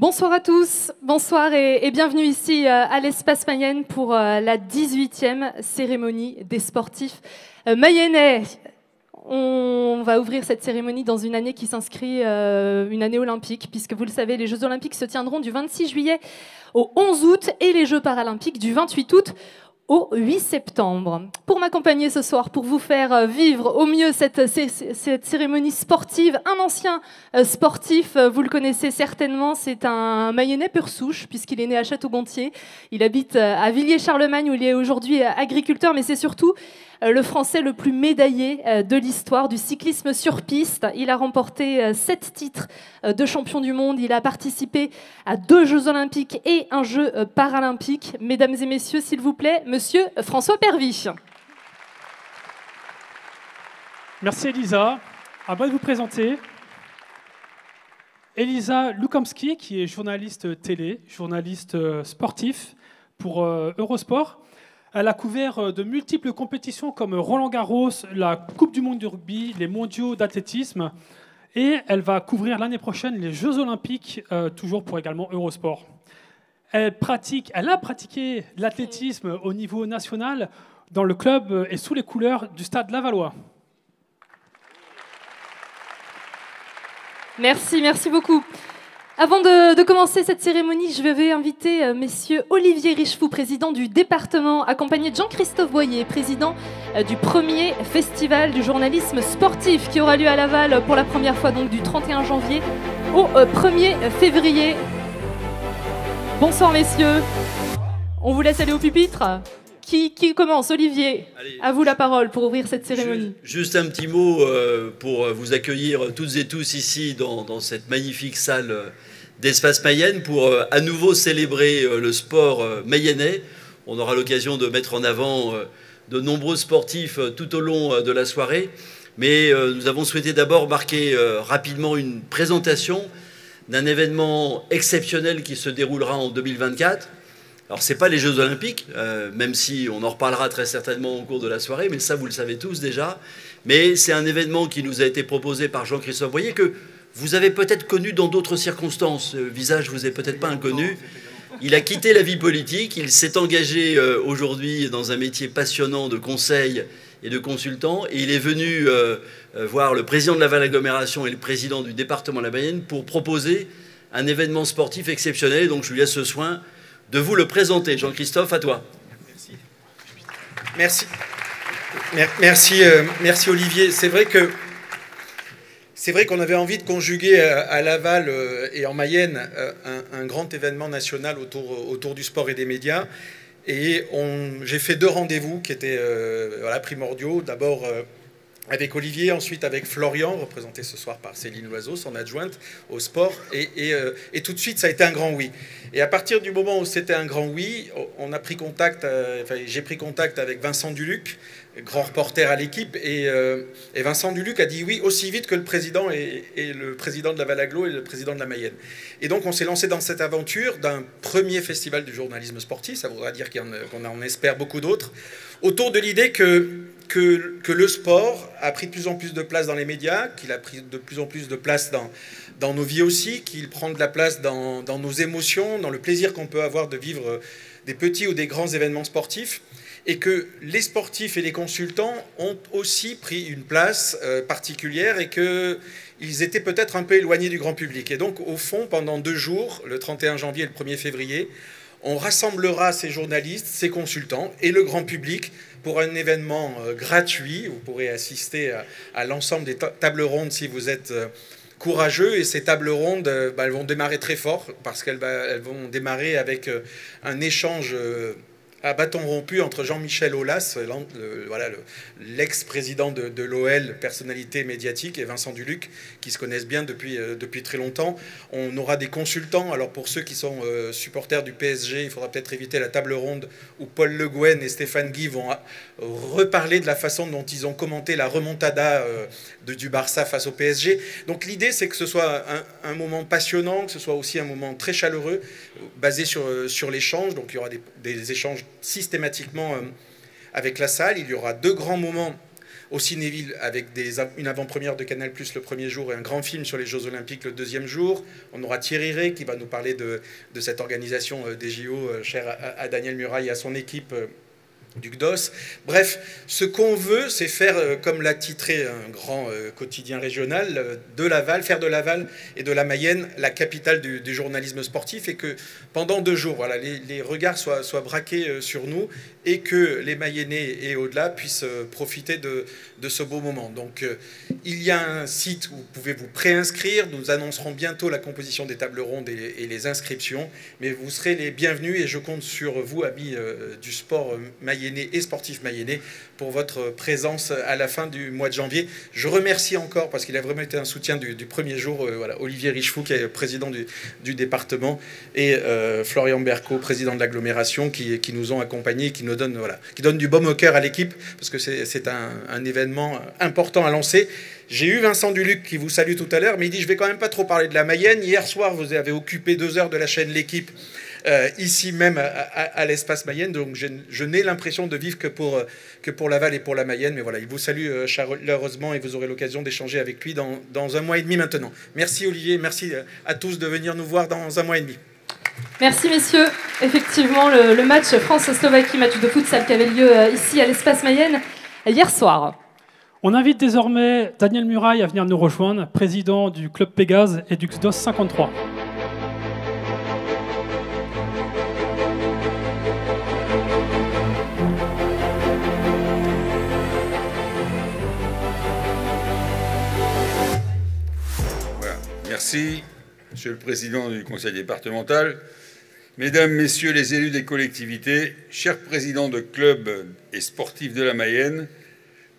Bonsoir à tous, bonsoir et bienvenue ici à l'Espace Mayenne pour la 18e cérémonie des sportifs mayennais. On va ouvrir cette cérémonie dans une année qui s'inscrit, une année olympique, puisque vous le savez, les Jeux olympiques se tiendront du 26 juillet au 11 août et les Jeux paralympiques du 28 août au 8 septembre. Pour m'accompagner ce soir, pour vous faire vivre au mieux cette cérémonie sportive, un ancien sportif, vous le connaissez certainement, c'est un Mayennais pur souche, puisqu'il est né à Château-Gontier. Il habite à Villiers-Charlemagne, où il est aujourd'hui agriculteur, mais c'est surtout le Français le plus médaillé de l'histoire du cyclisme sur piste. Il a remporté 7 titres de champion du monde. Il a participé à 2 Jeux olympiques et un Jeu paralympique. Mesdames et messieurs, s'il vous plaît, monsieur François Pervy. Merci Elisa. À moi de vous présenter Elisa Lukomski, qui est journaliste télé, journaliste sportif pour Eurosport. Elle a couvert de multiples compétitions comme Roland-Garros, la Coupe du monde du rugby, les mondiaux d'athlétisme. Et elle va couvrir l'année prochaine les Jeux olympiques, toujours pour également Eurosport. Elle a pratiqué l'athlétisme au niveau national dans le club et sous les couleurs du Stade Lavallois. Merci beaucoup. Avant de commencer cette cérémonie, je vais inviter messieurs Olivier Richefou, président du département, accompagné de Jean-Christophe Boyer, président du premier festival du journalisme sportif qui aura lieu à Laval pour la première fois, donc du 31 janvier au 1er février. Bonsoir messieurs. On vous laisse aller au pupitre. Qui commence? Olivier, allez, à vous la parole pour ouvrir cette cérémonie. Juste un petit mot pour vous accueillir toutes et tous ici dans cette magnifique salle d'Espace Mayenne pour à nouveau célébrer le sport mayennais. On aura l'occasion de mettre en avant de nombreux sportifs tout au long de la soirée. Mais nous avons souhaité d'abord marquer rapidement une présentation d'un événement exceptionnel qui se déroulera en 2024. Alors, ce n'est pas les Jeux Olympiques, même si on en reparlera très certainement au cours de la soirée, mais ça, vous le savez tous déjà. Mais c'est un événement qui nous a été proposé par Jean-Christophe Boyer, que vous avez peut-être connu dans d'autres circonstances. Le visage vous est peut-être pas inconnu. Il a quitté la vie politique, il s'est engagé aujourd'hui dans un métier passionnant de conseil et de consultant, et il est venu voir le président de la Val-Agglomération et le président du département de la Mayenne pour proposer un événement sportif exceptionnel. Donc, je lui laisse ce soin de vous le présenter. Jean-Christophe, à toi. Merci Olivier. C'est vrai qu'on avait envie de conjuguer à Laval et en Mayenne un grand événement national autour du sport et des médias. Et j'ai fait 2 rendez-vous qui étaient primordiaux. D'abord avec Olivier, ensuite avec Florian, représenté ce soir par Céline Loiseau, son adjointe au sport. Et tout de suite, ça a été un grand oui. Et à partir du moment où c'était un grand oui, on a pris contact, j'ai pris contact avec Vincent Duluc, grand reporter à l'équipe, et Vincent Duluc a dit oui aussi vite que le président et le président de la Val-Agglo et le président de la Mayenne. Et donc on s'est lancé dans cette aventure d'un premier festival du journalisme sportif, ça voudra dire qu'on en espère beaucoup d'autres, autour de l'idée que le sport a pris de plus en plus de place dans les médias, qu'il a pris de plus en plus de place dans nos vies aussi, qu'il prend de la place dans nos émotions, dans le plaisir qu'on peut avoir de vivre des petits ou des grands événements sportifs, et que les sportifs et les consultants ont aussi pris une place particulière et qu'ils étaient peut-être un peu éloignés du grand public. Et donc, au fond, pendant 2 jours, le 31 janvier et le 1er février, on rassemblera ces journalistes, ces consultants et le grand public pour un événement gratuit. Vous pourrez assister à l'ensemble des tables rondes si vous êtes courageux. Et ces tables rondes, elles vont démarrer très fort parce qu'elles vont démarrer avec un échange à bâton rompu entre Jean-Michel Aulas, l'ex-président de l'OL, personnalité médiatique, et Vincent Duluc, qui se connaissent bien depuis très longtemps. On aura des consultants. Alors pour ceux qui sont supporters du PSG, il faudra peut-être éviter la table ronde où Paul Le Guen et Stéphane Guy vont reparler de la façon dont ils ont commenté la remontada du Barça face au PSG. Donc l'idée, c'est que ce soit un moment passionnant, que ce soit aussi un moment très chaleureux, basé sur l'échange. Donc il y aura des échanges systématiquement avec la salle. Il y aura 2 grands moments au Cinéville avec une avant-première de Canal+ le premier jour et un grand film sur les Jeux Olympiques le deuxième jour. On aura Thierry Rey qui va nous parler de cette organisation des JO chère à Daniel Muraille et à son équipe du CDOS. Bref, ce qu'on veut, c'est faire, comme l'a titré un grand quotidien régional, de Laval, faire de Laval et de la Mayenne la capitale du journalisme sportif, et que pendant 2 jours, voilà, les regards soient braqués sur nous et que les Mayennais et au-delà puissent profiter de ce beau moment. Donc, il y a un site où vous pouvez vous préinscrire. Nous annoncerons bientôt la composition des tables rondes et les inscriptions, mais vous serez les bienvenus et je compte sur vous, amis du sport mayennais et sportifs mayennais, pour votre présence à la fin du mois de janvier. Je remercie encore, parce qu'il a vraiment été un soutien du premier jour, voilà, Olivier Richefou, qui est président du département, et Florian Berco, président de l'agglomération, qui nous ont accompagnés, qui nous donnent, voilà, qui donnent du baume au cœur à l'équipe, parce que c'est un événement important à lancer. J'ai eu Vincent Duluc qui vous salue tout à l'heure, mais il dit « Je vais quand même pas trop parler de la Mayenne. Hier soir, vous avez occupé 2 heures de la chaîne L'Équipe, ici même à l'espace Mayenne, donc je n'ai l'impression de vivre que pour Laval et pour la Mayenne, mais voilà, il vous salue chaleureusement et vous aurez l'occasion d'échanger avec lui dans 1 mois et demi maintenant. Merci Olivier, merci à tous de venir nous voir dans 1 mois et demi. Merci messieurs. Effectivement, le match France-Slovaquie, match de futsal qui avait lieu ici à l'espace Mayenne hier soir. On invite désormais Daniel Muraille à venir nous rejoindre, président du club Pégase et du CDOS 53. Merci, Monsieur le Président du Conseil départemental, Mesdames, Messieurs les élus des collectivités, chers présidents de clubs et sportifs de la Mayenne,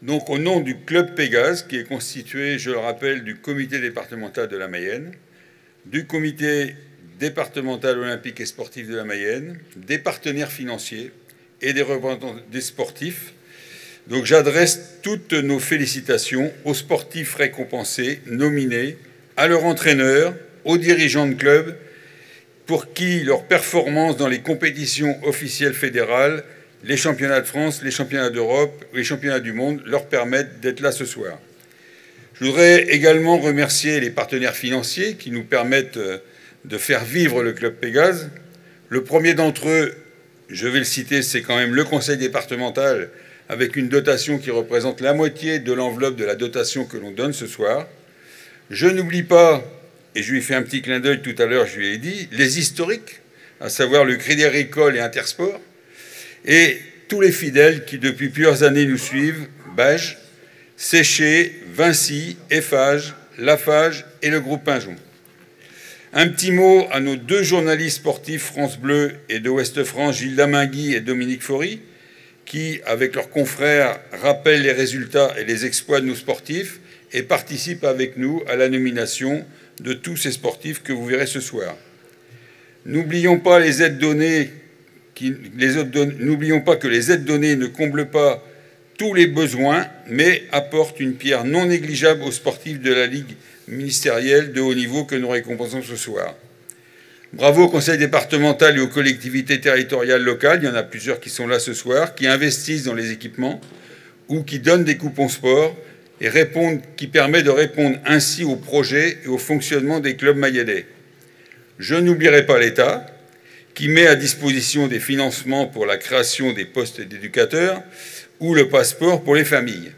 donc au nom du club Pégase, qui est constitué, je le rappelle, du comité départemental de la Mayenne, du comité départemental olympique et sportif de la Mayenne, des partenaires financiers et des représentants des sportifs. Donc j'adresse toutes nos félicitations aux sportifs récompensés, nominés, à leurs entraîneurs, aux dirigeants de clubs, pour qui leur performance dans les compétitions officielles fédérales, les championnats de France, les championnats d'Europe, les championnats du monde, leur permettent d'être là ce soir. Je voudrais également remercier les partenaires financiers qui nous permettent de faire vivre le club Pégase. Le premier d'entre eux, je vais le citer, c'est quand même le conseil départemental, avec une dotation qui représente la moitié de l'enveloppe de la dotation que l'on donne ce soir. Je n'oublie pas, et je lui ai fait un petit clin d'œil tout à l'heure, je lui ai dit, les historiques, à savoir le Crédit Agricole et Intersport, et tous les fidèles qui, depuis plusieurs années, nous suivent, Bage, Séché, Vinci, Eiffage, Lafage et le groupe Pinjon. Un petit mot à nos 2 journalistes sportifs France Bleu et de Ouest France, Gilles Damingui et Dominique Faury, qui, avec leurs confrères, rappellent les résultats et les exploits de nos sportifs et participent avec nous à la nomination de tous ces sportifs que vous verrez ce soir. N'oublions pas les aides données, n'oublions pas que les aides données ne comblent pas tous les besoins, mais apportent une pierre non négligeable aux sportifs de la Ligue ministérielle de haut niveau que nous récompensons ce soir. Bravo au conseil départemental et aux collectivités territoriales locales, il y en a plusieurs qui sont là ce soir, qui investissent dans les équipements ou qui donnent des coupons sport et qui permet de répondre ainsi aux projets et au fonctionnement des clubs mayennais. Je n'oublierai pas l'État, qui met à disposition des financements pour la création des postes d'éducateurs ou le passeport pour les familles.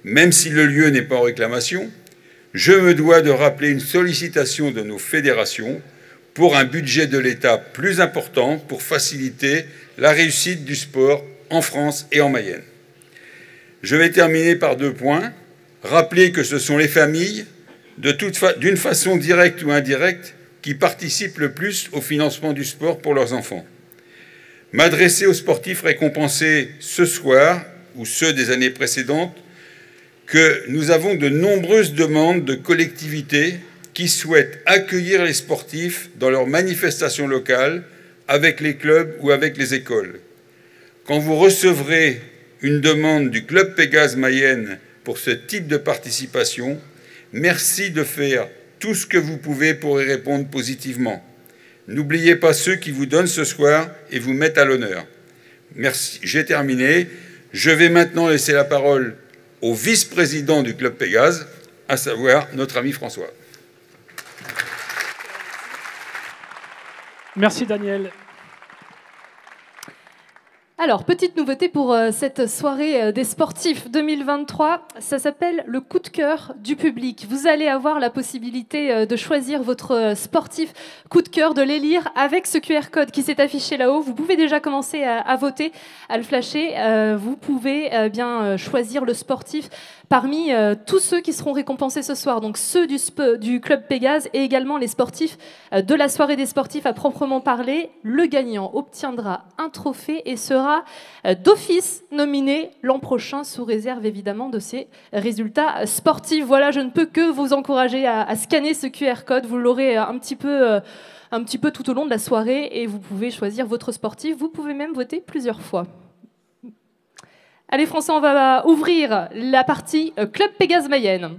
Même si le lieu n'est pas en réclamation, je me dois de rappeler une sollicitation de nos fédérations pour un budget de l'État plus important pour faciliter la réussite du sport en France et en Mayenne. Je vais terminer par 2 points. Rappeler que ce sont les familles, d'une façon directe ou indirecte, qui participent le plus au financement du sport pour leurs enfants. M'adresser aux sportifs récompensés ce soir, ou ceux des années précédentes, que nous avons de nombreuses demandes de collectivités qui souhaitent accueillir les sportifs dans leurs manifestations locales, avec les clubs ou avec les écoles. Quand vous recevrez une demande du club Pégase Mayenne pour ce type de participation, merci de faire tout ce que vous pouvez pour y répondre positivement. N'oubliez pas ceux qui vous donnent ce soir et vous mettent à l'honneur. Merci. J'ai terminé. Je vais maintenant laisser la parole au vice-président du Club Pégase, à savoir notre ami François. Merci Daniel. Alors, petite nouveauté pour cette soirée des sportifs 2023, ça s'appelle le coup de cœur du public. Vous allez avoir la possibilité de choisir votre sportif coup de cœur, de l'élire avec ce QR code qui s'est affiché là-haut. Vous pouvez déjà commencer à voter, à le flasher. Vous pouvez bien choisir le sportif parmi tous ceux qui seront récompensés ce soir, donc ceux du Club Pégase et également les sportifs de la soirée des sportifs à proprement parler. Le gagnant obtiendra un trophée et sera d'office nominé l'an prochain, sous réserve évidemment de ses résultats sportifs. Voilà, je ne peux que vous encourager à scanner ce QR code. Vous l'aurez un petit peu tout au long de la soirée et vous pouvez choisir votre sportif. Vous pouvez même voter plusieurs fois. Allez François, on va ouvrir la partie Club Pégase Mayenne.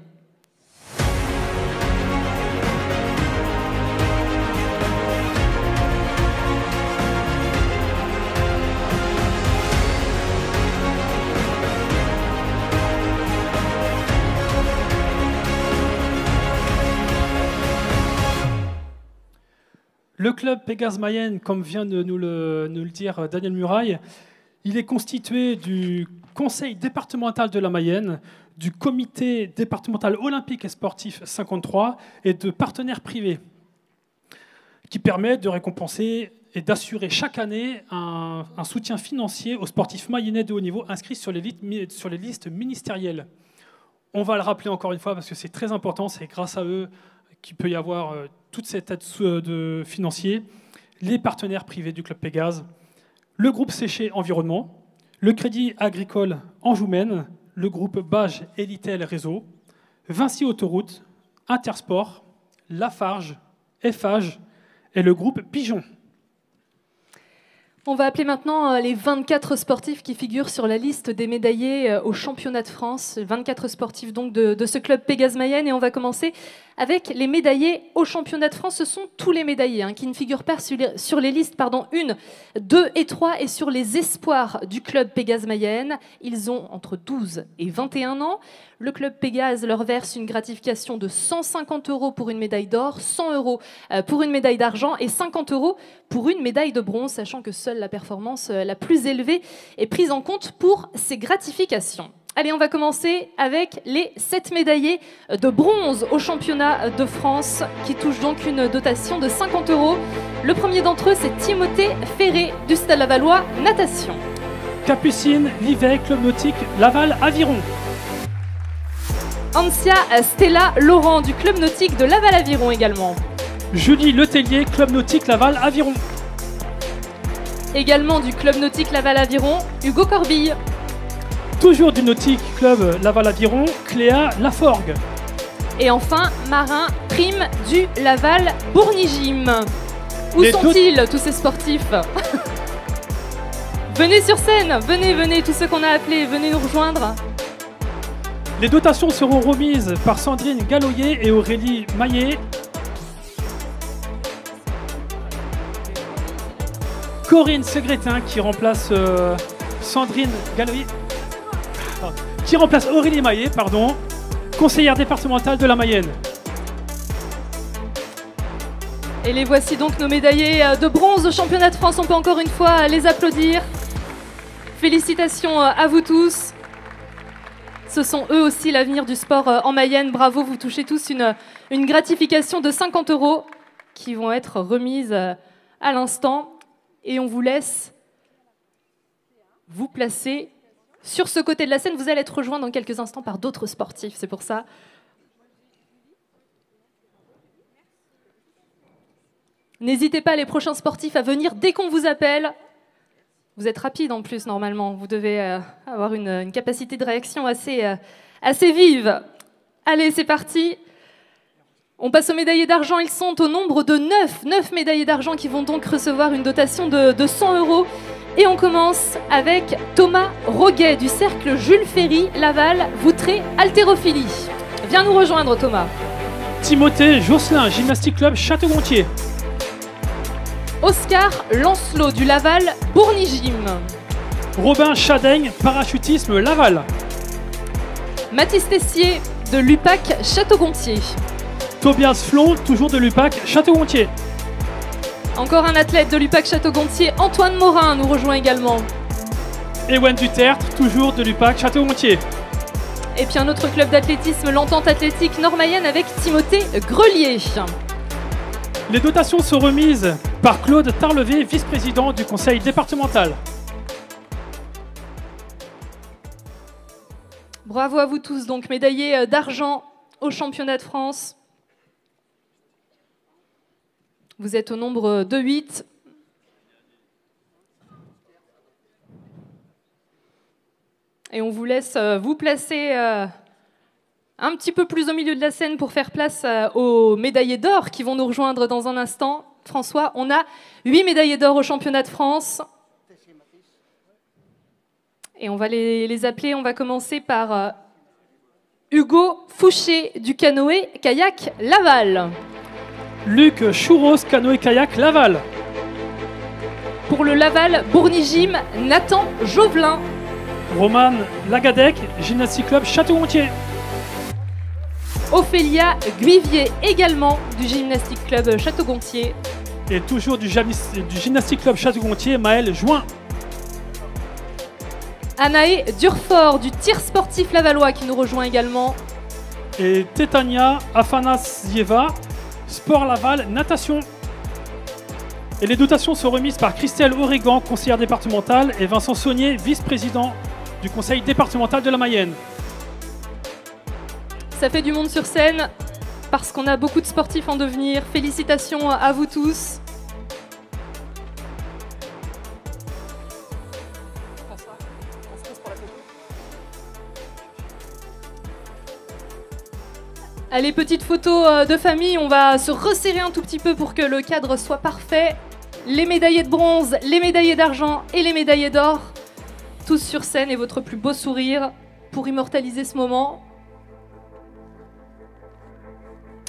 Le Club Pégase Mayenne, comme vient de nous le dire Daniel Muraille, il est constitué du Conseil départemental de la Mayenne, du Comité départemental olympique et sportif 53 et de partenaires privés qui permettent de récompenser et d'assurer chaque année un soutien financier aux sportifs mayennais de haut niveau inscrits sur les listes ministérielles. On va le rappeler encore une fois parce que c'est très important, c'est grâce à eux qu'il peut y avoir toute cette aide financière, les partenaires privés du Club Pégase, le groupe Séché Environnement, le Crédit Agricole Anjou-Maine, le groupe Bage Elitel Réseau, Vinci Autoroute, Intersport, Lafarge, Eiffage et le groupe Pigeon. On va appeler maintenant les 24 sportifs qui figurent sur la liste des médaillés au championnat de France. 24 sportifs donc de ce club Pégase Mayenne. Et on va commencer avec les médaillés au championnat de France. Ce sont tous les médaillés qui ne figurent pas sur les listes 1, 2 et 3 et sur les espoirs du club Pégase Mayenne. Ils ont entre 12 et 21 ans. Le club Pégase leur verse une gratification de 150 € pour une médaille d'or, 100 € pour une médaille d'argent et 50 € pour une médaille de bronze, sachant que seule la performance la plus élevée est prise en compte pour ces gratifications. Allez, on va commencer avec les 7 médaillés de bronze au championnat de France qui touchent donc une dotation de 50 €. Le premier d'entre eux, c'est Timothée Ferré du Stade Lavallois Natation. Capucine Livet, Club Nautique Laval Aviron. Ancia Stella Laurent du Club Nautique de Laval Aviron également. Julie Letellier, Club Nautique Laval Aviron. Également du Club Nautique Laval Aviron, Hugo Corbille. Toujours du Nautique Club Laval Aviron, Cléa Laforgue. Et enfin, Marin Prime du Laval Bourny-Gym. Où sont-ils tous ces sportifs? Venez sur scène, venez, tous ceux qu'on a appelés, venez nous rejoindre. Les dotations seront remises par Sandrine Galloyer et Aurélie Maillet. Corinne Segretin qui remplace Sandrine Galloyer, qui remplace Aurélie Maillet, conseillère départementale de la Mayenne. Et les voici donc nos médaillés de bronze au championnat de France. On peut encore une fois les applaudir. Félicitations à vous tous. Ce sont eux aussi l'avenir du sport en Mayenne. Bravo, vous touchez tous une gratification de 50 € qui vont être remises à l'instant. Et on vous laisse vous placer sur ce côté de la scène. Vous allez être rejoints dans quelques instants par d'autres sportifs, c'est pour ça. N'hésitez pas, les prochains sportifs, à venir dès qu'on vous appelle. Vous êtes rapide en plus, normalement. Vous devez avoir une capacité de réaction assez vive. Allez, c'est parti. On passe aux médaillés d'argent. Ils sont au nombre de 9 médaillés d'argent qui vont donc recevoir une dotation de 100 €. Et on commence avec Thomas Roguet du cercle Jules Ferry, Laval, Voutré, haltérophilie. Viens nous rejoindre, Thomas. Timothée Josselin, Gymnastique Club Château-Gontier. Oscar Lancelot du Laval, Bourny-Gym. Robin Chadaigne, Parachutisme Laval. Mathis Tessier de l'UPAC Château-Gontier. Tobias Flon, toujours de l'UPAC Château-Gontier. Encore un athlète de l'UPAC Château-Gontier, Antoine Morin nous rejoint également. Ewen Dutertre, toujours de l'UPAC Château-Gontier. Et puis un autre club d'athlétisme, l'Entente Athlétique Nord-Mayenne avec Timothée Grelier. Les dotations sont remises par Claude Tarlevé, vice-président du conseil départemental. Bravo à vous tous, donc médaillés d'argent au championnat de France. Vous êtes au nombre de 8. Et on vous laisse vous placer un petit peu plus au milieu de la scène pour faire place aux médaillés d'or qui vont nous rejoindre dans un instant. François, on a 8 médaillés d'or au championnat de France. Et on va les appeler. On va commencer par Hugo Fouché du canoë-kayak Laval. Luc Chouros, canoë-kayak Laval. Pour le Laval Bourny-Gym, Nathan Jovelin. Roman Lagadec, gymnastique club Château-Gontier. Ophélia Guivier, également du gymnastique club Château-Gontier. Et toujours du gymnastique club Château-Gontier, Maël Join. Anaë Durfort du tir sportif lavallois qui nous rejoint également. Et Tetania Afanasieva, sport Laval, natation. Et les dotations sont remises par Christelle Oregan, conseillère départementale, et Vincent Saunier, vice-président du conseil départemental de la Mayenne. Ça fait du monde sur scène parce qu'on a beaucoup de sportifs en devenir. Félicitations à vous tous. Allez, petite photo de famille, on va se resserrer un tout petit peu pour que le cadre soit parfait. Les médaillés de bronze, les médaillés d'argent et les médaillés d'or, tous sur scène et votre plus beau sourire pour immortaliser ce moment.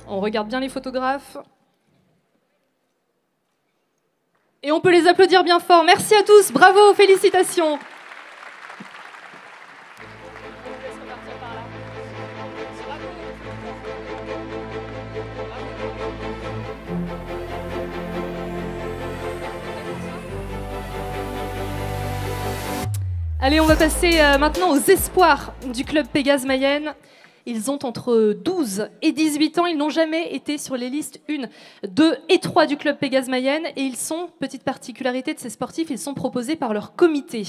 On regarde bien les photographes. Et on peut les applaudir bien fort. Merci à tous, bravo, félicitations. Allez, on va passer maintenant aux espoirs du club Pégase Mayenne. Ils ont entre 12 et 18 ans. Ils n'ont jamais été sur les listes 1, 2 et 3 du club Pégase Mayenne. Et ils sont, petite particularité de ces sportifs, ils sont proposés par leur comité.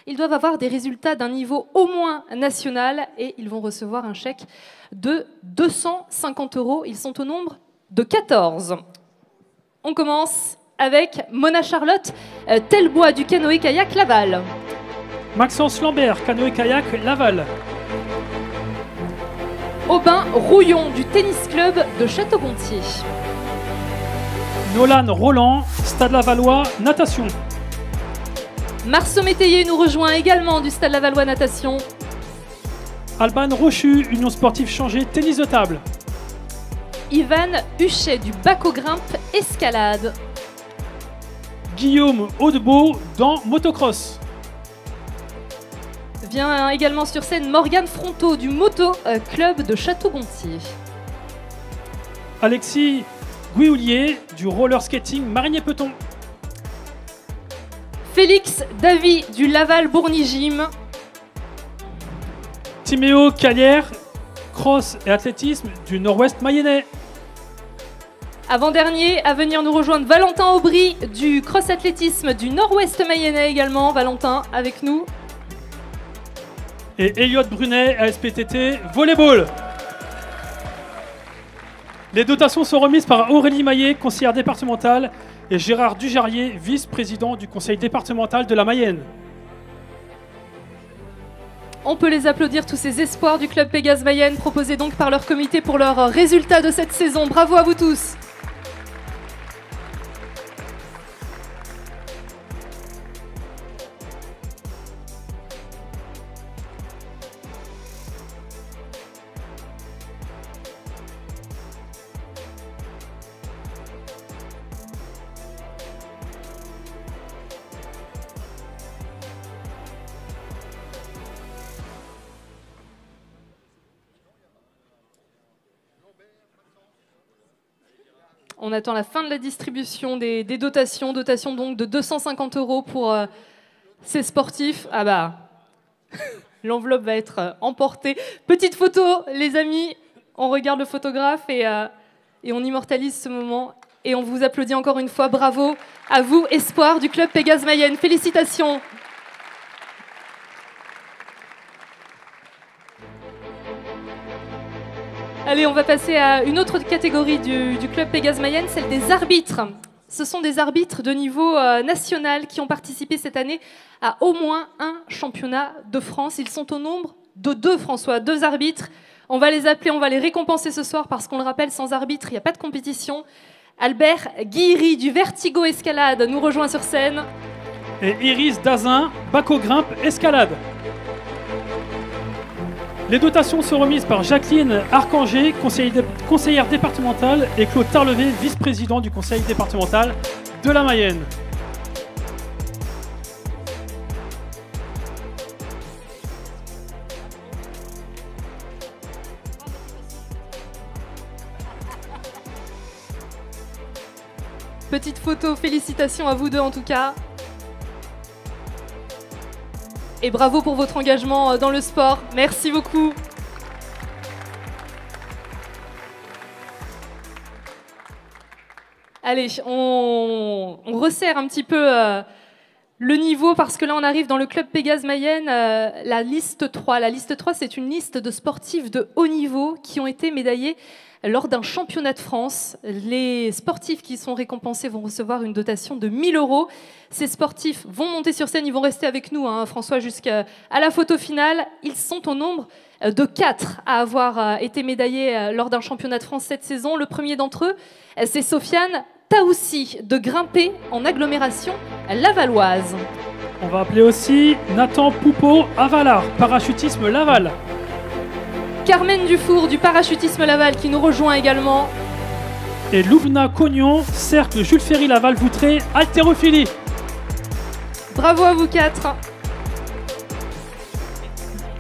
Ils doivent avoir des résultats d'un niveau au moins national et ils vont recevoir un chèque de 250 €. Ils sont au nombre de 14. On commence avec Mona Charlotte Telbois du canoë-kayak Laval. Maxence Lambert, canoë-kayak Laval. Aubin Rouillon du tennis club de Château-Gontier. Nolan Roland, Stade Lavallois, natation. Marceau Métayer nous rejoint également du Stade Lavallois natation. Alban Rochu, Union sportive changée, tennis de table. Ivan Huchet du Baco Grimpe escalade. Guillaume Audebeau dans motocross. Vient également sur scène Morgane Fronteau du Moto Club de Château-Gontier. Alexis Guioulier du roller skating Marigné-Peton. Félix Davy du Laval Bourny Gym. Timéo Calière, cross et athlétisme du Nord-Ouest mayennais. Avant-dernier, à venir nous rejoindre Valentin Aubry du cross athlétisme du Nord-Ouest mayennais également. Valentin avec nous. Et Elliot Brunet, ASPTT, volleyball. Les dotations sont remises par Aurélie Maillet, conseillère départementale, et Gérard Dujarrier, vice-président du conseil départemental de la Mayenne. On peut les applaudir, tous ces espoirs du club Pégase Mayenne, proposés donc par leur comité pour leurs résultats de cette saison. Bravo à vous tous. On attend la fin de la distribution des dotations. Dotation donc de 250 € pour ces sportifs. Ah bah, l'enveloppe va être emportée. Petite photo, les amis. On regarde le photographe et on immortalise ce moment. Et on vous applaudit encore une fois. Bravo à vous, espoir du club Pégase Mayenne. Félicitations. Allez, on va passer à une autre catégorie du club Pégase Mayenne, celle des arbitres. Ce sont des arbitres de niveau national qui ont participé cette année à au moins un championnat de France. Ils sont au nombre de 2, François, 2 arbitres. On va les appeler, on va les récompenser ce soir parce qu'on le rappelle, sans arbitre, il n'y a pas de compétition. Albert Guiri du Vertigo Escalade nous rejoint sur scène. Et Iris Dazin, Baco Grimpe Escalade. Les dotations sont remises par Jacqueline Arcanger, conseillère départementale, et Claude Tarlevé, vice-président du conseil départemental de la Mayenne. Petite photo, félicitations à vous deux en tout cas. Et bravo pour votre engagement dans le sport. Merci beaucoup. Allez, on resserre un petit peu le niveau parce que là on arrive dans le club Pégase Mayenne, la liste 3. La liste 3, c'est une liste de sportifs de haut niveau qui ont été médaillés lors d'un championnat de France. Les sportifs qui sont récompensés vont recevoir une dotation de 1 000 €. Ces sportifs vont monter sur scène, ils vont rester avec nous, hein, François, jusqu'à la photo finale. Ils sont au nombre de 4 à avoir été médaillés lors d'un championnat de France cette saison. Le premier d'entre eux, c'est Sofiane Taoussi de Grimper en agglomération lavalloise. On va appeler aussi Nathan Poupeau Avalard, parachutisme Laval. Carmen Dufour du parachutisme Laval qui nous rejoint également. Et Loubna Cognon, cercle Jules Ferry Laval Voutré, haltérophilie. Bravo à vous 4.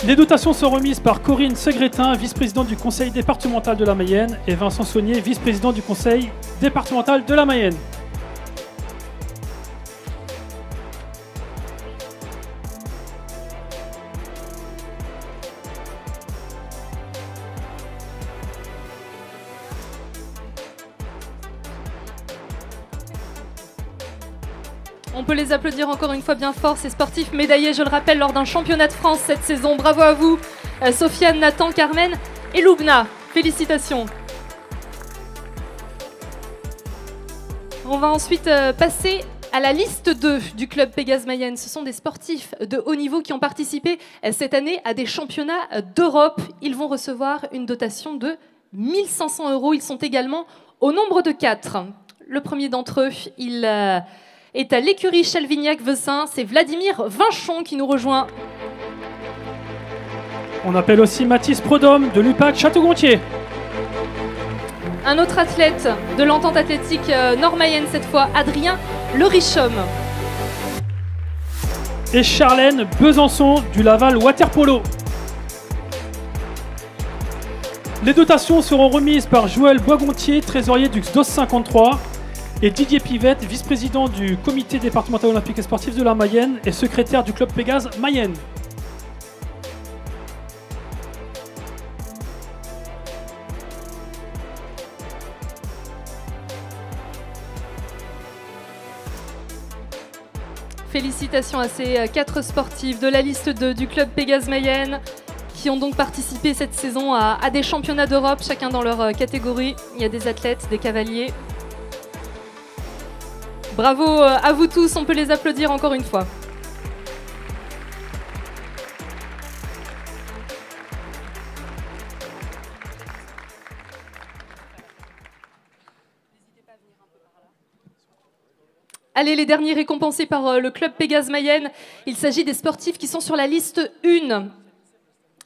Les dotations sont remises par Corinne Segretin, vice-présidente du conseil départemental de la Mayenne, et Vincent Saunier, vice-président du conseil départemental de la Mayenne. On peut les applaudir encore une fois bien fort, ces sportifs médaillés, je le rappelle, lors d'un championnat de France cette saison. Bravo à vous, Sofiane, Nathan, Carmen et Loubna. Félicitations. On va ensuite passer à la liste 2 du club Pégase Mayenne. Ce sont des sportifs de haut niveau qui ont participé cette année à des championnats d'Europe. Ils vont recevoir une dotation de 1 500 €. Ils sont également au nombre de 4. Le premier d'entre eux, il est à l'écurie Chalvignac-Vessin. C'est Vladimir Vinchon qui nous rejoint. On appelle aussi Mathis Prodhomme de l'UPAC Château-Gontier. Un autre athlète de l'entente athlétique nord-mayenne cette fois, Adrien Lerichom. Et Charlène Besançon du Laval Waterpolo. Les dotations seront remises par Joël Boisgontier, trésorier du XDOS 53, et Didier Pivette, vice-président du comité départemental olympique et sportif de la Mayenne et secrétaire du club Pégase Mayenne. Félicitations à ces 4 sportifs de la liste 2 du club Pégase Mayenne qui ont donc participé cette saison à des championnats d'Europe, chacun dans leur catégorie. Il y a des athlètes, des cavaliers. Bravo à vous tous, on peut les applaudir encore une fois. Allez, les derniers récompensés par le club Pégase Mayenne. Il s'agit des sportifs qui sont sur la liste 1.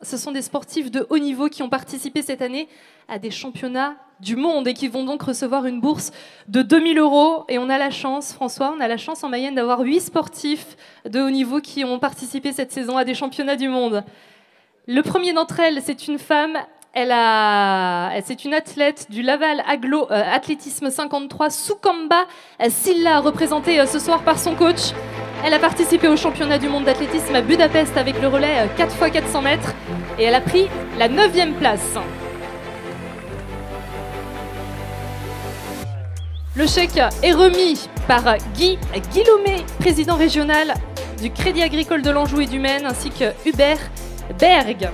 Ce sont des sportifs de haut niveau qui ont participé cette année à des championnats du monde et qui vont donc recevoir une bourse de 2 000 €. Et on a la chance, François, on a la chance en Mayenne d'avoir 8 sportifs de haut niveau qui ont participé cette saison à des championnats du monde. Le premier d'entre elles, c'est une femme, C'est une athlète du Laval Athlétisme 53, Soukamba Silla, représentée ce soir par son coach. Elle a participé au championnat du monde d'athlétisme à Budapest avec le relais 4x400 mètres et elle a pris la 9e place. Le chèque est remis par Guy Guillaumet, président régional du Crédit Agricole de l'Anjou et du Maine, ainsi que Hubert Berg,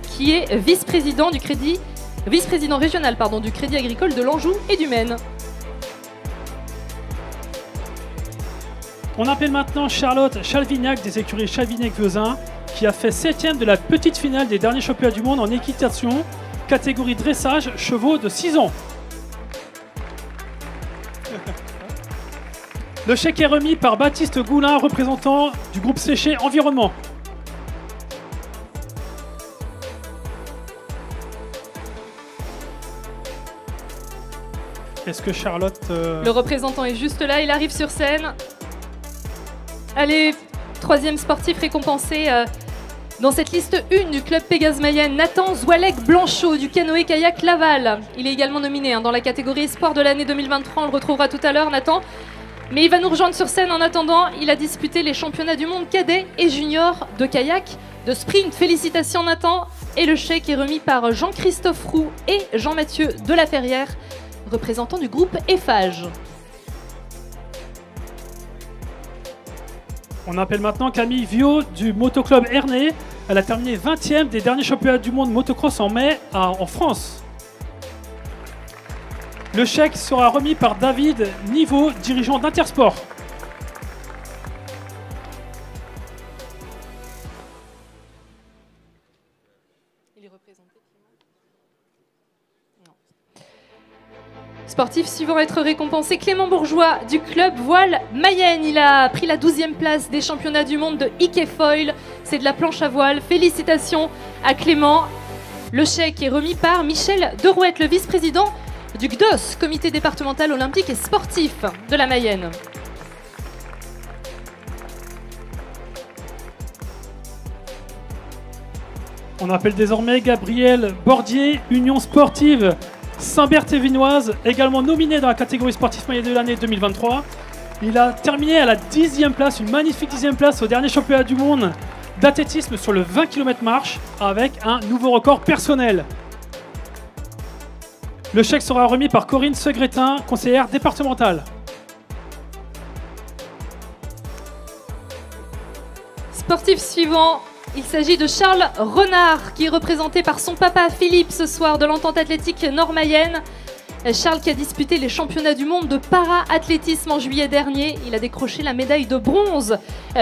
qui est vice-président régional du Crédit Agricole de l'Anjou et du Maine. On appelle maintenant Charlotte Chalvignac des écuries Chalvignac-Vezin, qui a fait 7e de la petite finale des derniers championnats du monde en équitation, catégorie dressage, chevaux de 6 ans. Le chèque est remis par Baptiste Goulin, représentant du groupe Séché Environnement. Est-ce que Charlotte... Le représentant est juste là, il arrive sur scène. Allez, 3e sportif récompensé dans cette liste 1 du club Pégase Mayenne, Nathan Zoualek-Blanchot du canoë-kayak Laval. Il est également nominé dans la catégorie espoir de l'année 2023, on le retrouvera tout à l'heure, Nathan. Mais il va nous rejoindre sur scène en attendant. Il a disputé les championnats du monde cadet et junior de kayak, de sprint. Félicitations Nathan. Et le chèque est remis par Jean-Christophe Roux et Jean-Mathieu Delaferrière, représentant du groupe Eiffage. On appelle maintenant Camille Viau du motoclub Ernée. Elle a terminé 20e des derniers championnats du monde motocross en mai en France. Le chèque sera remis par David Niveau, dirigeant d'Intersport. Il est représenté. Non. Sportif suivant à être récompensé, Clément Bourgeois du club Voile Mayenne. Il a pris la 12e place des championnats du monde de Ike Foil. C'est de la planche à voile. Félicitations à Clément. Le chèque est remis par Michel Derouette, le vice-président du CDOS, Comité départemental olympique et sportif de la Mayenne. On appelle désormais Gabriel Bordier, Union sportive Saint-Berthevinoise, également nominé dans la catégorie sportif maillot de l'année 2023. Il a terminé à la 10e place, une magnifique 10e place au dernier championnat du monde d'athlétisme sur le 20 km marche avec un nouveau record personnel. Le chèque sera remis par Corinne Segretin, conseillère départementale. Sportif suivant, il s'agit de Charles Renard, qui est représenté par son papa Philippe ce soir de l'entente athlétique Nord-Mayenne. Charles qui a disputé les championnats du monde de para-athlétisme en juillet dernier. Il a décroché la médaille de bronze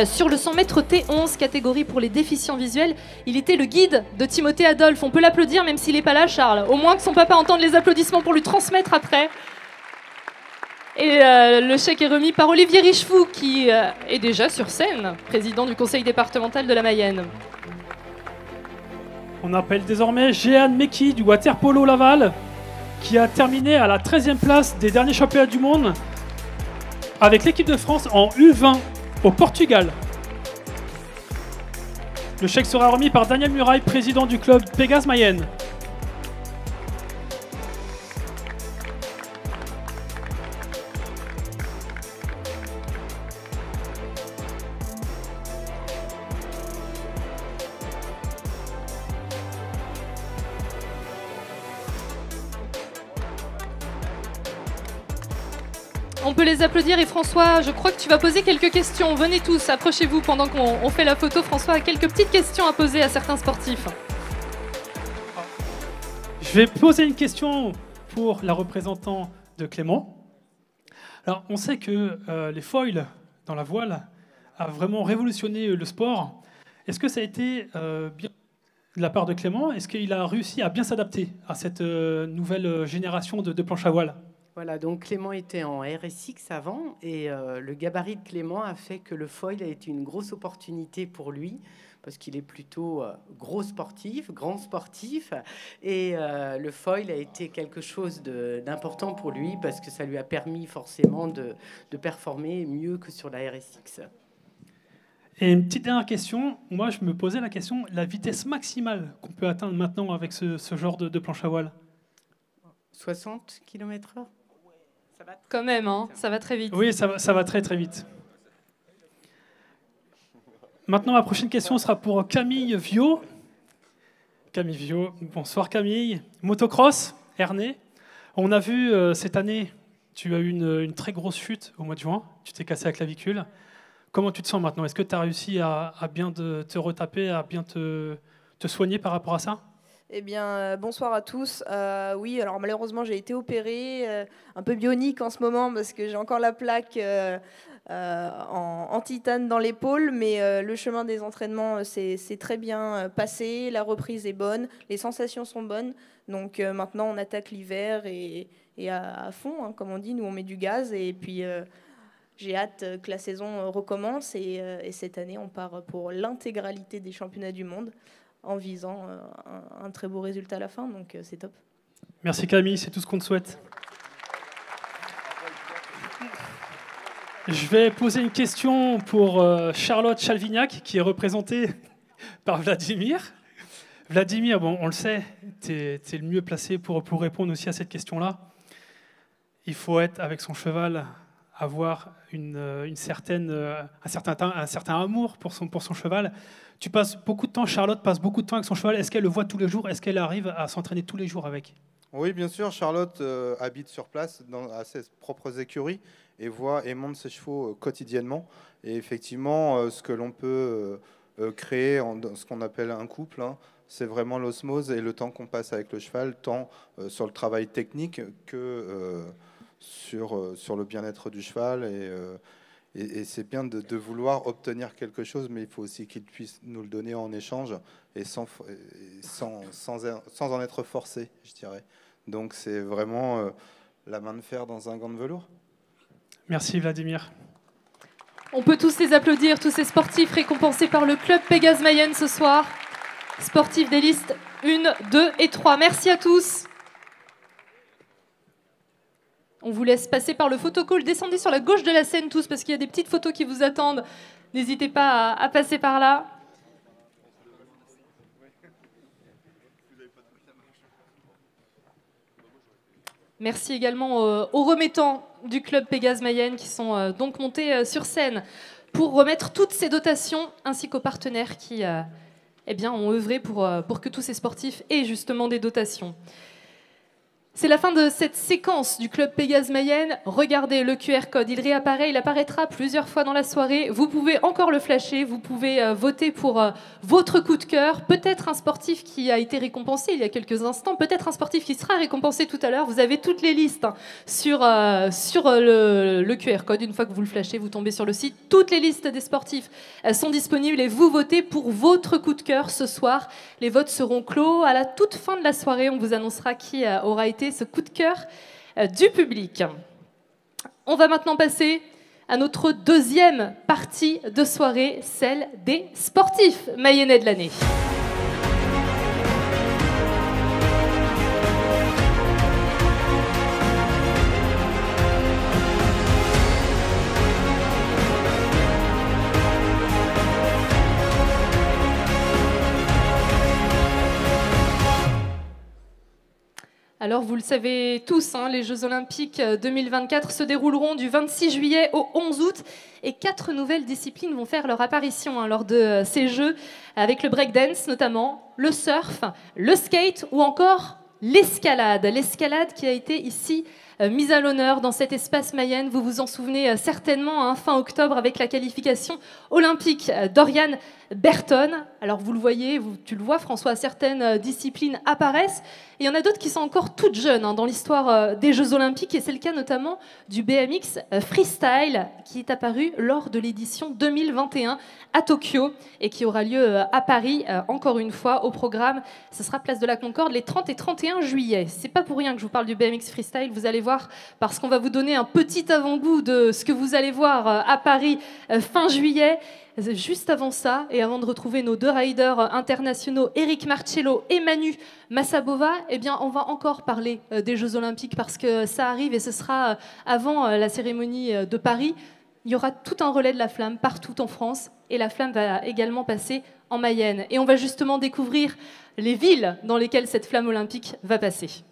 sur le 100 mètres T11, catégorie pour les déficients visuels. Il était le guide de Timothée Adolphe. On peut l'applaudir même s'il n'est pas là, Charles. Au moins que son papa entende les applaudissements pour lui transmettre après. Et le chèque est remis par Olivier Richefou, qui est déjà sur scène, président du conseil départemental de la Mayenne. On appelle désormais Jeanne Meki du Waterpolo Laval, qui a terminé à la 13e place des derniers championnats du monde avec l'équipe de France en U20 au Portugal. Le chèque sera remis par Daniel Muraille, président du club Pégase Mayenne. On peut les applaudir et François, je crois que tu vas poser quelques questions. Venez tous, approchez-vous pendant qu'on fait la photo. François a quelques petites questions à poser à certains sportifs. Je vais poser une question pour la représentante de Clément. Alors, on sait que les foils dans la voile a vraiment révolutionné le sport. Est-ce que ça a été bien de la part de Clément? Est-ce qu'il a réussi à bien s'adapter à cette nouvelle génération de planches à voile? Voilà, donc Clément était en RSX avant et le gabarit de Clément a fait que le foil a été une grosse opportunité pour lui parce qu'il est plutôt gros sportif, grand sportif et le foil a été quelque chose d'important pour lui parce que ça lui a permis forcément de performer mieux que sur la RSX. Et une petite dernière question, moi je me posais la question, la vitesse maximale qu'on peut atteindre maintenant avec ce genre de planche à voile? 60 km/h. Quand même, hein, ça va très vite. Oui, ça va très très vite. Maintenant, la prochaine question sera pour Camille Viau. Camille Viau, bonsoir Camille. Motocross, Ernée. On a vu cette année, tu as eu une très grosse chute au mois de juin. Tu t'es cassé la clavicule. Comment tu te sens maintenant? Est-ce que tu as réussi à bien te retaper, à bien te soigner par rapport à ça? Eh bien, bonsoir à tous. Oui, alors malheureusement, j'ai été opérée, un peu bionique en ce moment parce que j'ai encore la plaque en titane dans l'épaule, mais le chemin des entraînements s'est très bien passé, la reprise est bonne, les sensations sont bonnes, donc maintenant on attaque l'hiver et à fond, hein, comme on dit, nous on met du gaz, et puis j'ai hâte que la saison recommence, et cette année on part pour l'intégralité des championnats du monde en visant un très beau résultat à la fin, donc c'est top. Merci Camille, c'est tout ce qu'on te souhaite. Je vais poser une question pour Charlotte Chalvignac, qui est représentée par Vladimir. Vladimir, bon, on le sait, tu es le mieux placé pour répondre aussi à cette question-là. Il faut être avec son cheval, avoir un certain amour pour son cheval. Tu passes beaucoup de temps, Charlotte passe beaucoup de temps avec son cheval. Est-ce qu'elle le voit tous les jours? Est-ce qu'elle arrive à s'entraîner tous les jours avec? Oui, bien sûr. Charlotte habite sur place à ses propres écuries et voit et monte ses chevaux quotidiennement. Et effectivement, ce que l'on peut créer dans ce qu'on appelle un couple, hein, c'est vraiment l'osmose et le temps qu'on passe avec le cheval, tant sur le travail technique que sur le bien-être du cheval. Et c'est bien de vouloir obtenir quelque chose, mais il faut aussi qu'il puisse nous le donner en échange et sans en être forcé, je dirais. Donc c'est vraiment la main de fer dans un gant de velours. Merci Vladimir. On peut tous les applaudir, tous ces sportifs récompensés par le club Pégase Mayenne ce soir. Sportifs des listes 1, 2 et 3. Merci à tous. On vous laisse passer par le photocall. Descendez sur la gauche de la scène tous, parce qu'il y a des petites photos qui vous attendent. N'hésitez pas à passer par là. Merci également aux remettants du club Pégase Mayenne qui sont donc montés sur scène pour remettre toutes ces dotations, ainsi qu'aux partenaires qui ont œuvré pour que tous ces sportifs aient justement des dotations. C'est la fin de cette séquence du club Pégase Mayenne. Regardez le QR code, il réapparaît, il apparaîtra plusieurs fois dans la soirée. Vous pouvez encore le flasher, vous pouvez voter pour votre coup de cœur. Peut-être un sportif qui a été récompensé il y a quelques instants, peut-être un sportif qui sera récompensé tout à l'heure. Vous avez toutes les listes sur le QR code. Une fois que vous le flashez, vous tombez sur le site. Toutes les listes des sportifs sont disponibles et vous votez pour votre coup de cœur ce soir. Les votes seront clos à la toute fin de la soirée. On vous annoncera qui aura été ce coup de cœur du public. On va maintenant passer à notre deuxième partie de soirée, celle des sportifs mayennais de l'année. Alors, vous le savez tous, les Jeux Olympiques 2024 se dérouleront du 26 juillet au 11 août et 4 nouvelles disciplines vont faire leur apparition lors de ces Jeux, avec le breakdance notamment, le surf, le skate ou encore l'escalade. L'escalade qui a été ici mise à l'honneur dans cet espace Mayenne. Vous vous en souvenez certainement, fin octobre, avec la qualification olympique d'Oriane Berton. Alors vous le voyez, tu le vois François, certaines disciplines apparaissent et il y en a d'autres qui sont encore toutes jeunes dans l'histoire des Jeux Olympiques, et c'est le cas notamment du BMX Freestyle qui est apparu lors de l'édition 2021 à Tokyo et qui aura lieu à Paris encore une fois. Au programme, ce sera place de la Concorde les 30 et 31 juillet. C'est pas pour rien que je vous parle du BMX Freestyle, vous allez voir, parce qu'on va vous donner un petit avant-goût de ce que vous allez voir à Paris fin juillet. Juste avant ça, et avant de retrouver nos deux riders internationaux, Eric Marcello et Manu Massabova, on va encore parler des Jeux Olympiques parce que ça arrive et ce sera avant la cérémonie de Paris. Il y aura tout un relais de la flamme partout en France, et la flamme va également passer en Mayenne. Et on va justement découvrir les villes dans lesquelles cette flamme olympique va passer.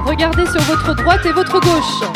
Regardez sur votre droite et votre gauche.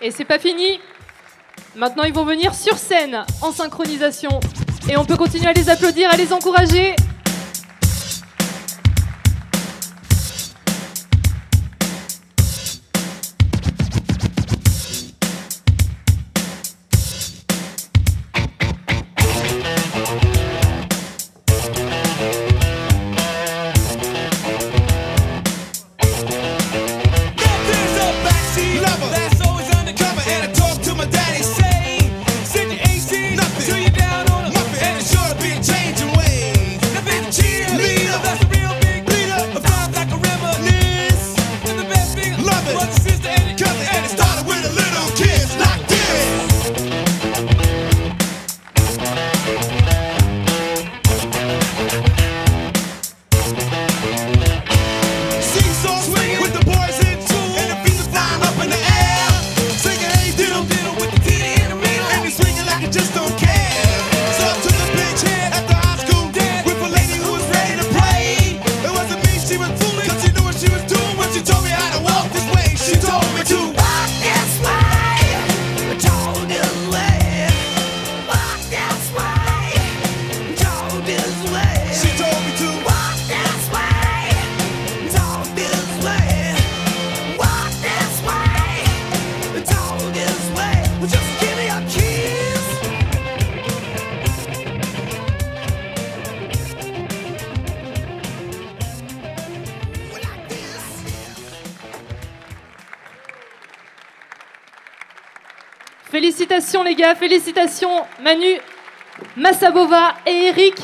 Et c'est pas fini. Maintenant, ils vont venir sur scène en synchronisation. Et on peut continuer à les applaudir, à les encourager. Félicitations les gars, félicitations Manu Massabova et Eric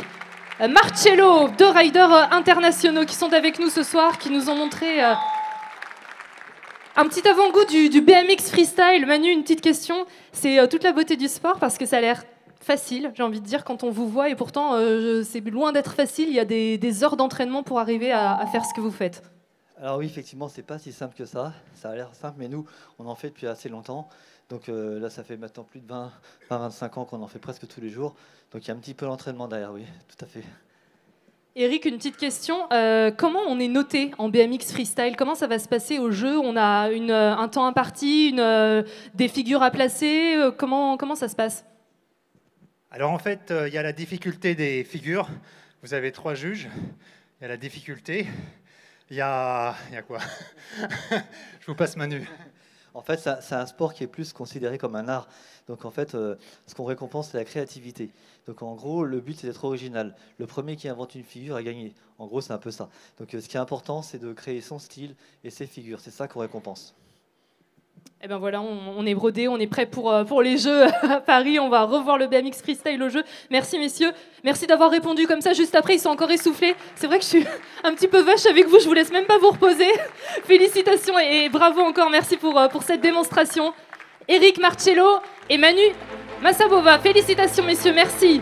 Marcello, deux riders internationaux qui sont avec nous ce soir, qui nous ont montré un petit avant-goût du BMX freestyle. Manu, une petite question, c'est toute la beauté du sport parce que ça a l'air facile, j'ai envie de dire, quand on vous voit, et pourtant c'est loin d'être facile, il y a des heures d'entraînement pour arriver à faire ce que vous faites. Alors oui, effectivement, c'est pas si simple que ça a l'air simple, mais nous, on en fait depuis assez longtemps. Donc là, ça fait maintenant plus de 20-25 ans qu'on en fait presque tous les jours. Donc il y a un petit peu d'entraînement derrière, oui, tout à fait. Eric, une petite question. Comment on est noté en BMX freestyle? Comment ça va se passer au jeu? On a un temps imparti, des figures à placer. Comment ça se passe? Alors en fait, il y a la difficulté des figures. Vous avez 3 juges. Il y a la difficulté. Il y a quoi? Je vous passe Manu. En fait, c'est un sport qui est plus considéré comme un art. Donc en fait, ce qu'on récompense, c'est la créativité. Donc en gros, le but, c'est d'être original. Le premier qui invente une figure a gagné. En gros, c'est un peu ça. Donc ce qui est important, c'est de créer son style et ses figures. C'est ça qu'on récompense. Eh ben voilà, on est brodé, on est prêt pour les Jeux à Paris. On va revoir le BMX freestyle au jeu. Merci messieurs, merci d'avoir répondu comme ça. Juste après, ils sont encore essoufflés. C'est vrai que je suis un petit peu vache avec vous, je vous laisse même pas vous reposer. Félicitations et bravo encore, merci pour cette démonstration. Eric Marcello et Manu Massabova, félicitations messieurs, merci.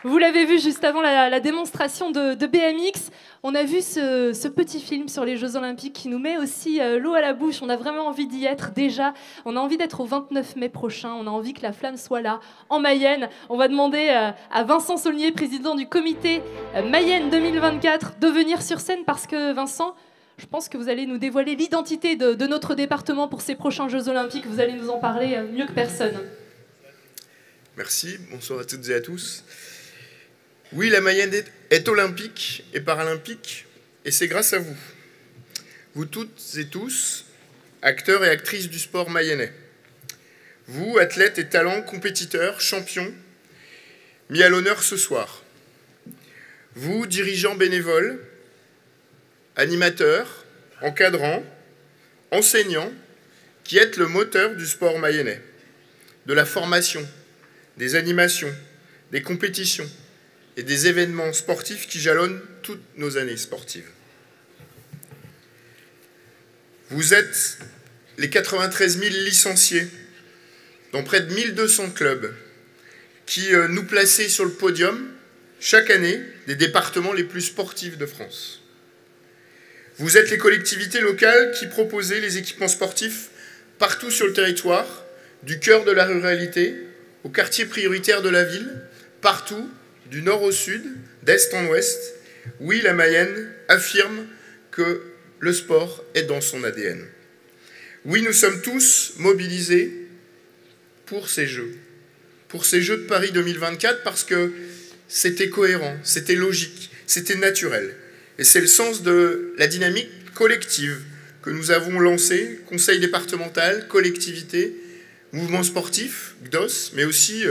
Vous l'avez vu juste avant la démonstration de BMX. On a vu ce petit film sur les Jeux Olympiques qui nous met aussi l'eau à la bouche. On a vraiment envie d'y être déjà. On a envie d'être au 29 mai prochain. On a envie que la flamme soit là, en Mayenne. On va demander à Vincent Saulnier, président du comité Mayenne 2024, de venir sur scène parce que Vincent, je pense que vous allez nous dévoiler l'identité de notre département pour ces prochains Jeux Olympiques. Vous allez nous en parler mieux que personne. Merci, bonsoir à toutes et à tous. Oui, la Mayenne est olympique et paralympique, et c'est grâce à vous. Vous toutes et tous, acteurs et actrices du sport mayennais. Vous, athlètes et talents, compétiteurs, champions, mis à l'honneur ce soir. Vous, dirigeants bénévoles, animateurs, encadrants, enseignants, qui êtes le moteur du sport mayennais, de la formation, des animations, des compétitions, et des événements sportifs qui jalonnent toutes nos années sportives. Vous êtes les 93 000 licenciés dans près de 1200 clubs qui nous plaçaient sur le podium chaque année des départements les plus sportifs de France. Vous êtes les collectivités locales qui proposaient les équipements sportifs partout sur le territoire, du cœur de la ruralité au quartier prioritaire de la ville, partout, du nord au sud, d'est en ouest. Oui, la Mayenne affirme que le sport est dans son ADN. Oui, nous sommes tous mobilisés pour ces Jeux de Paris 2024, parce que c'était cohérent, c'était logique, c'était naturel. Et c'est le sens de la dynamique collective que nous avons lancée, conseil départemental, collectivité, mouvement sportif, GDOS, mais aussi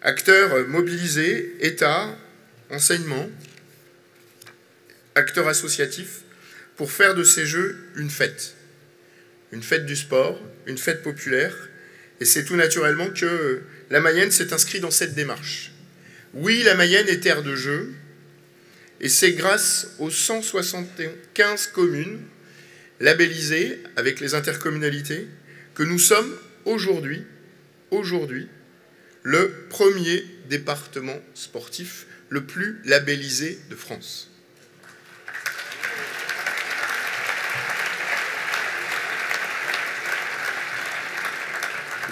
acteurs mobilisés, État, enseignement, acteurs associatifs, pour faire de ces Jeux une fête du sport, une fête populaire. Et c'est tout naturellement que la Mayenne s'est inscrite dans cette démarche. Oui, la Mayenne est terre de jeux, et c'est grâce aux 175 communes labellisées avec les intercommunalités que nous sommes aujourd'hui le premier département sportif le plus labellisé de France.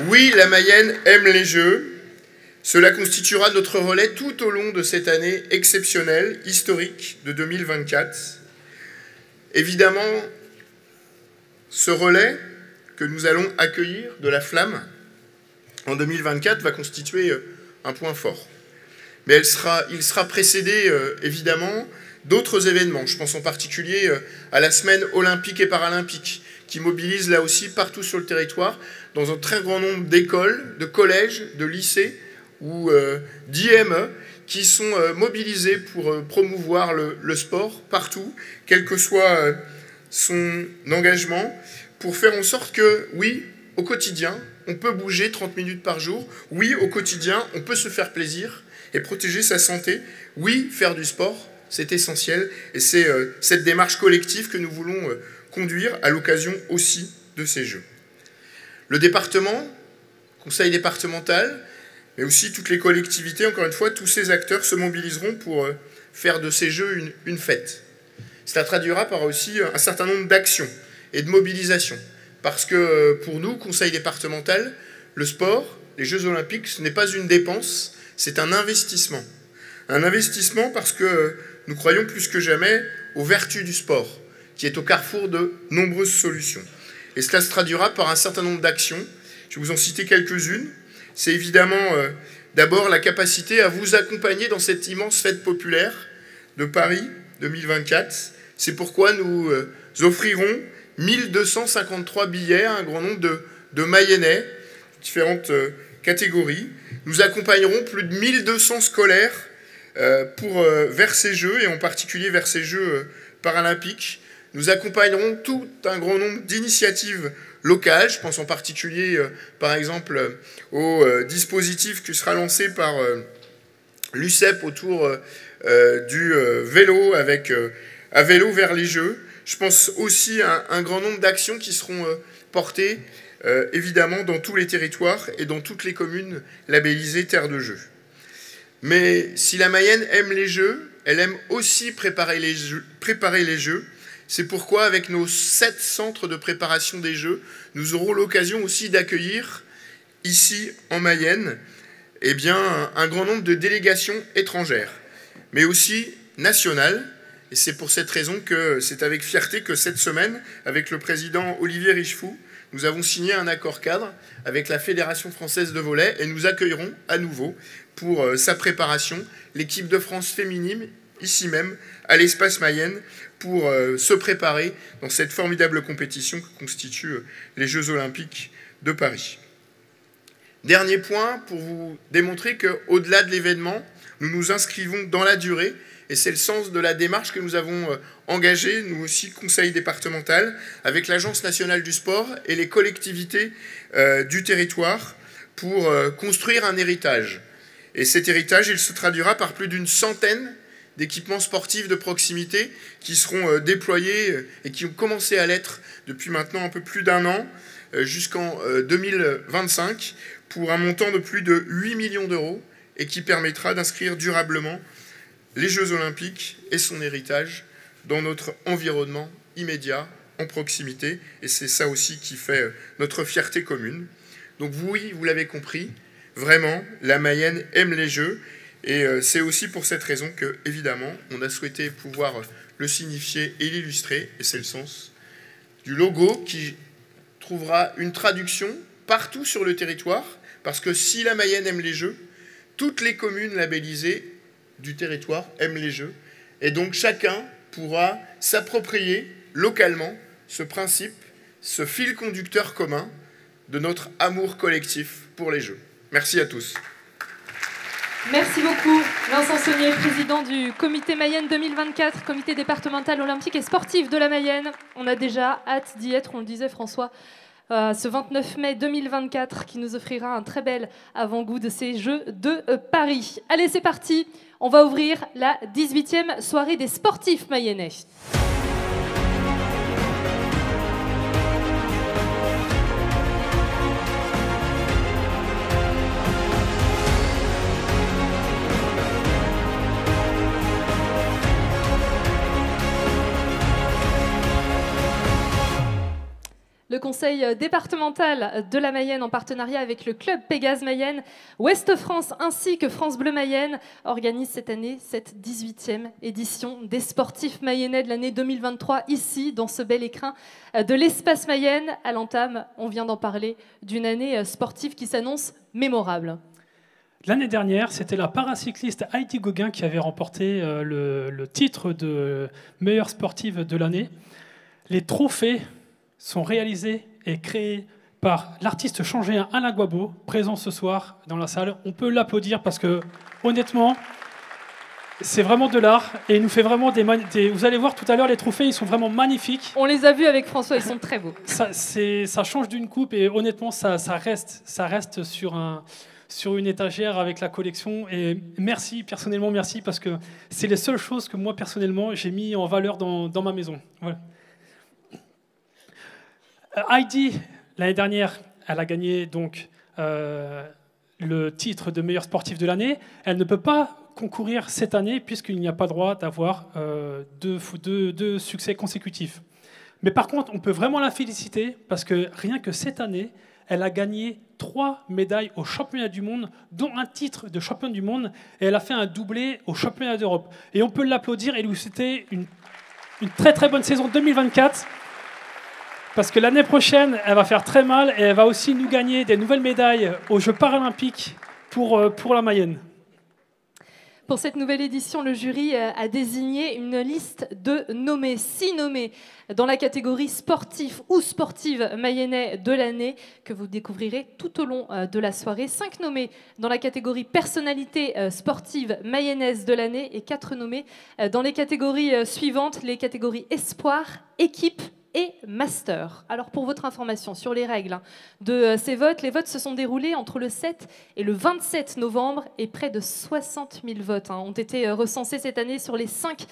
Oui, la Mayenne aime les Jeux. Cela constituera notre relais tout au long de cette année exceptionnelle, historique de 2024. Évidemment, ce relais que nous allons accueillir de la flamme en 2024 va constituer un point fort. Mais il sera précédé, évidemment, d'autres événements. Je pense en particulier à la semaine olympique et paralympique, qui mobilise là aussi partout sur le territoire, dans un très grand nombre d'écoles, de collèges, de lycées ou d'IME, qui sont mobilisés pour promouvoir le sport partout, quel que soit son engagement, pour faire en sorte que, oui, au quotidien, on peut bouger 30 minutes par jour. Oui, au quotidien, on peut se faire plaisir et protéger sa santé. Oui, faire du sport, c'est essentiel. Et c'est cette démarche collective que nous voulons conduire à l'occasion aussi de ces Jeux. Le département, conseil départemental, mais aussi toutes les collectivités, encore une fois, tous ces acteurs se mobiliseront pour faire de ces Jeux une fête. Cela traduira par aussi un certain nombre d'actions et de mobilisations. Parce que pour nous, conseil départemental, le sport, les Jeux olympiques, ce n'est pas une dépense, c'est un investissement. Un investissement parce que nous croyons plus que jamais aux vertus du sport, qui est au carrefour de nombreuses solutions. Et cela se traduira par un certain nombre d'actions. Je vais vous en citer quelques-unes. C'est évidemment d'abord la capacité à vous accompagner dans cette immense fête populaire de Paris 2024. C'est pourquoi nous offrirons 1253 billets à un grand nombre de Mayennais, différentes catégories. Nous accompagnerons plus de 1200 scolaires vers ces Jeux, et en particulier vers ces Jeux paralympiques. Nous accompagnerons tout un grand nombre d'initiatives locales. Je pense en particulier, par exemple, au dispositif qui sera lancé par l'UCEP autour du vélo, avec à vélo vers les Jeux. Je pense aussi à un grand nombre d'actions qui seront portées, évidemment, dans tous les territoires et dans toutes les communes labellisées Terre de Jeux. Mais si la Mayenne aime les Jeux, elle aime aussi préparer les Jeux. C'est pourquoi, avec nos 7 centres de préparation des Jeux, nous aurons l'occasion aussi d'accueillir, ici en Mayenne, eh bien, un grand nombre de délégations étrangères, mais aussi nationales. Et c'est pour cette raison que c'est avec fierté que cette semaine, avec le président Olivier Richefou, nous avons signé un accord cadre avec la Fédération française de volley, et nous accueillerons à nouveau pour sa préparation l'équipe de France féminine, ici même, à l'espace Mayenne, pour se préparer dans cette formidable compétition que constituent les Jeux Olympiques de Paris. Dernier point, pour vous démontrer qu'au-delà de l'événement, nous nous inscrivons dans la durée, et c'est le sens de la démarche que nous avons engagée, nous aussi, conseil départemental, avec l'Agence nationale du sport et les collectivités du territoire, pour construire un héritage. Et cet héritage, il se traduira par plus d'une centaine d'équipements sportifs de proximité qui seront déployés et qui ont commencé à l'être depuis maintenant un peu plus d'un an, jusqu'en 2025, pour un montant de plus de 8 millions d'euros, et qui permettra d'inscrire durablement les Jeux Olympiques et son héritage dans notre environnement immédiat, en proximité. Et c'est ça aussi qui fait notre fierté commune. Donc oui, vous l'avez compris, vraiment, la Mayenne aime les Jeux. Et c'est aussi pour cette raison que, évidemment, on a souhaité pouvoir le signifier et l'illustrer. Et c'est le sens du logo qui trouvera une traduction partout sur le territoire, parce que si la Mayenne aime les Jeux, toutes les communes labellisées du territoire aiment les Jeux, et donc chacun pourra s'approprier localement ce principe, ce fil conducteur commun de notre amour collectif pour les Jeux. Merci à tous. Merci beaucoup, Vincent Saunier, président du comité Mayenne 2024, comité départemental olympique et sportif de la Mayenne. On a déjà hâte d'y être, on le disait François, ce 29 mai 2024 qui nous offrira un très bel avant-goût de ces Jeux de Paris. Allez, c'est parti, on va ouvrir la 18e soirée des sportifs mayennais. Le conseil départemental de la Mayenne, en partenariat avec le club Pégase Mayenne, Ouest France ainsi que France Bleu Mayenne, organise cette année cette 18e édition des sportifs mayennais de l'année 2023, ici, dans ce bel écrin de l'espace Mayenne. À l'entame, on vient d'en parler, d'une année sportive qui s'annonce mémorable. L'année dernière, c'était la paracycliste Heidi Gauguin qui avait remporté le titre de meilleure sportive de l'année. Les trophées sont réalisés et créés par l'artiste changéen Alain Guabo, présent ce soir dans la salle. On peut l'applaudir parce que, honnêtement, c'est vraiment de l'art et il nous fait vraiment vous allez voir tout à l'heure, les trophées, ils sont vraiment magnifiques. On les a vus avec François, ils sont très beaux. Ça change d'une coupe et honnêtement, ça reste sur une étagère avec la collection. Et merci, personnellement, merci, parce que c'est les seules choses que moi, personnellement, j'ai mis en valeur dans ma maison. Voilà. Heidi, l'année dernière, elle a gagné donc le titre de meilleure sportive de l'année. Elle ne peut pas concourir cette année puisqu'il n'y a pas droit d'avoir deux succès consécutifs. Mais par contre, on peut vraiment la féliciter parce que rien que cette année, elle a gagné 3 médailles au championnat du monde, dont un titre de championne du monde, et elle a fait un doublé au championnat d'Europe. Et on peut l'applaudir et lui souhaiter une très très bonne saison 2024. Parce que l'année prochaine, elle va faire très mal et elle va aussi nous gagner des nouvelles médailles aux Jeux paralympiques pour la Mayenne. Pour cette nouvelle édition, le jury a désigné une liste de nommés, 6 nommés dans la catégorie sportif ou sportive mayennais de l'année que vous découvrirez tout au long de la soirée. 5 nommés dans la catégorie personnalité sportive mayonnaise de l'année et 4 nommés dans les catégories suivantes, les catégories espoir, équipe et master. Alors pour votre information sur les règles de ces votes, les votes se sont déroulés entre le 7 et le 27 novembre et près de 60 000 votes ont été recensés cette année sur les 5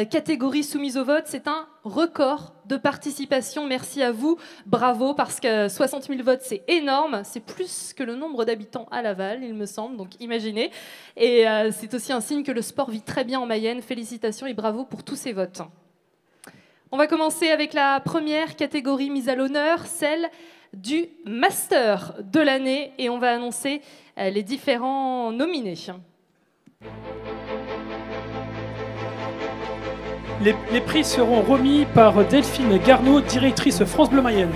catégories soumises au vote. C'est un record de participation. Merci à vous, bravo, parce que 60 000 votes, c'est énorme. C'est plus que le nombre d'habitants à Laval, il me semble, donc imaginez. Et c'est aussi un signe que le sport vit très bien en Mayenne. Félicitations et bravo pour tous ces votes. On va commencer avec la première catégorie mise à l'honneur, celle du Master de l'année, et on va annoncer les différents nominés. Les prix seront remis par Delphine Garneau, directrice France Bleu Mayenne.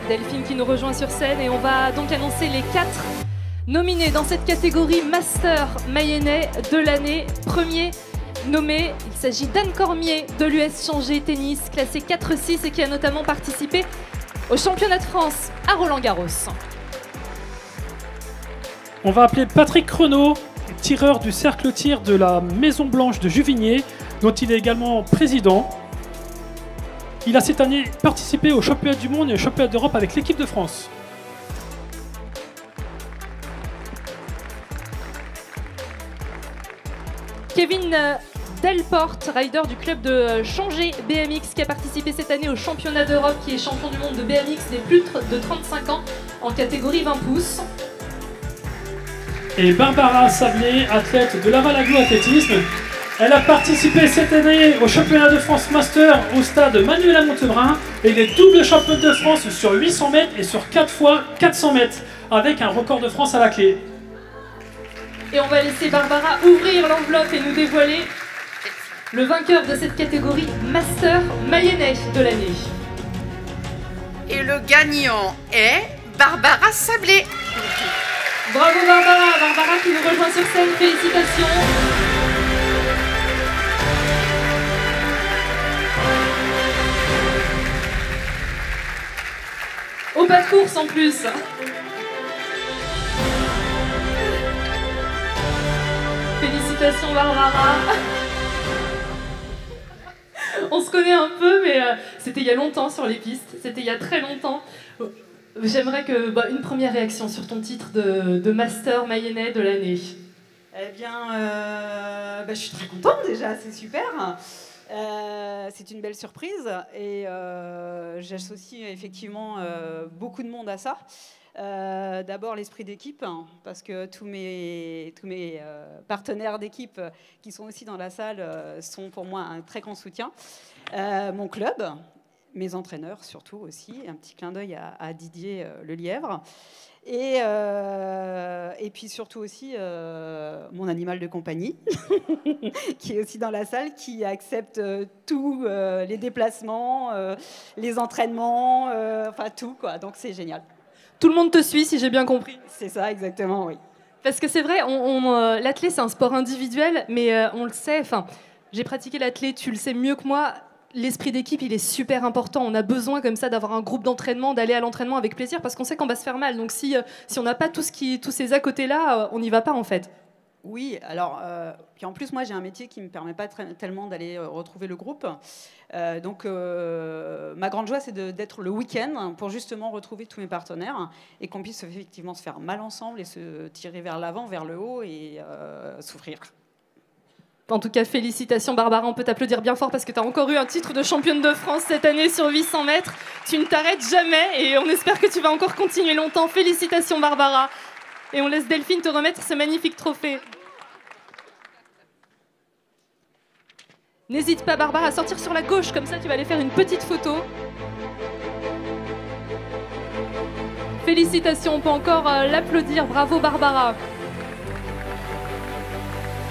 Delphine qui nous rejoint sur scène, et on va donc annoncer les 4 nominés dans cette catégorie Master mayennais de l'année. Premier nommé, il s'agit d'Anne Cormier de l'US Changé Tennis, classée 4-6 et qui a notamment participé au championnat de France à Roland-Garros. On va appeler Patrick Renaud, tireur du cercle tir de la Maison Blanche de Juvigné, dont il est également président. Il a cette année participé au championnat du monde et au championnat d'Europe avec l'équipe de France. Kevin Delporte, rider du club de Changé BMX, qui a participé cette année au championnat d'Europe, qui est champion du monde de BMX des plus de 35 ans en catégorie 20 pouces. Et Barbara Sablé, athlète de Laval Aglo-Athlétisme. Elle a participé cette année au championnat de France Master au stade Manuel à Montebrun et il est double championne de France sur 800 mètres et sur 4 fois 400 mètres avec un record de France à la clé. Et on va laisser Barbara ouvrir l'enveloppe et nous dévoiler le vainqueur de cette catégorie Master mayennais de l'année. Et le gagnant est Barbara Sablé. Bravo Barbara, Barbara qui nous rejoint sur scène, félicitations. Au pas de course en plus. Félicitations Barbara. On se connaît un peu, mais c'était il y a longtemps sur les pistes, c'était il y a très longtemps. J'aimerais que une première réaction sur ton titre de Master Mayennais de l'année. Eh bien, je suis très contente déjà, c'est super. C'est une belle surprise et j'associe effectivement beaucoup de monde à ça. D'abord l'esprit d'équipe, parce que tous mes partenaires d'équipe qui sont aussi dans la salle sont pour moi un très grand soutien. Mon club, mes entraîneurs surtout aussi, un petit clin d'œil à Didier Lelièvre. Et puis surtout aussi mon animal de compagnie, qui est aussi dans la salle, qui accepte tous les déplacements, les entraînements, enfin tout, quoi. Donc c'est génial. Tout le monde te suit, si j'ai bien compris. C'est ça, exactement, oui. Parce que c'est vrai, l'athlé, c'est un sport individuel, mais on le sait, j'ai pratiqué l'athlé, tu le sais mieux que moi, l'esprit d'équipe, il est super important. On a besoin comme ça d'avoir un groupe d'entraînement, d'aller à l'entraînement avec plaisir, parce qu'on sait qu'on va se faire mal. Donc si on n'a pas tous ces à côté-là, on n'y va pas en fait. Oui, alors, puis en plus, moi, j'ai un métier qui ne me permet pas tellement d'aller retrouver le groupe. Donc, ma grande joie, c'est d'être le week-end pour justement retrouver tous mes partenaires et qu'on puisse effectivement se faire mal ensemble et se tirer vers l'avant, vers le haut et souffrir. En tout cas, félicitations Barbara, on peut t'applaudir bien fort parce que tu as encore eu un titre de championne de France cette année sur 800 mètres. Tu ne t'arrêtes jamais et on espère que tu vas encore continuer longtemps. Félicitations Barbara. Et on laisse Delphine te remettre ce magnifique trophée. N'hésite pas Barbara à sortir sur la gauche, comme ça tu vas aller faire une petite photo. Félicitations, on peut encore l'applaudir. Bravo Barbara.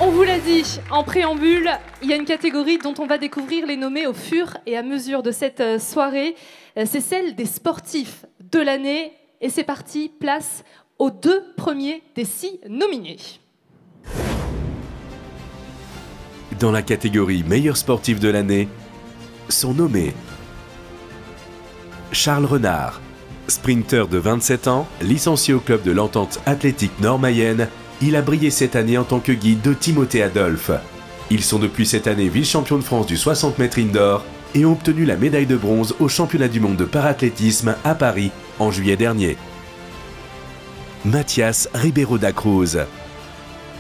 On vous l'a dit en préambule, il y a une catégorie dont on va découvrir les nommés au fur et à mesure de cette soirée. C'est celle des sportifs de l'année. Et c'est parti, place aux 2 premiers des 6 nominés. Dans la catégorie meilleur sportif de l'année, sont nommés Charles Renard, sprinter de 27 ans, licencié au club de l'Entente Athlétique Nord-Mayenne. Il a brillé cette année en tant que guide de Timothée Adolphe. Ils sont depuis cette année vice-champions de France du 60 mètres indoor et ont obtenu la médaille de bronze au championnat du monde de parathlétisme à Paris en juillet dernier. Mathias Ribeiro da Cruz.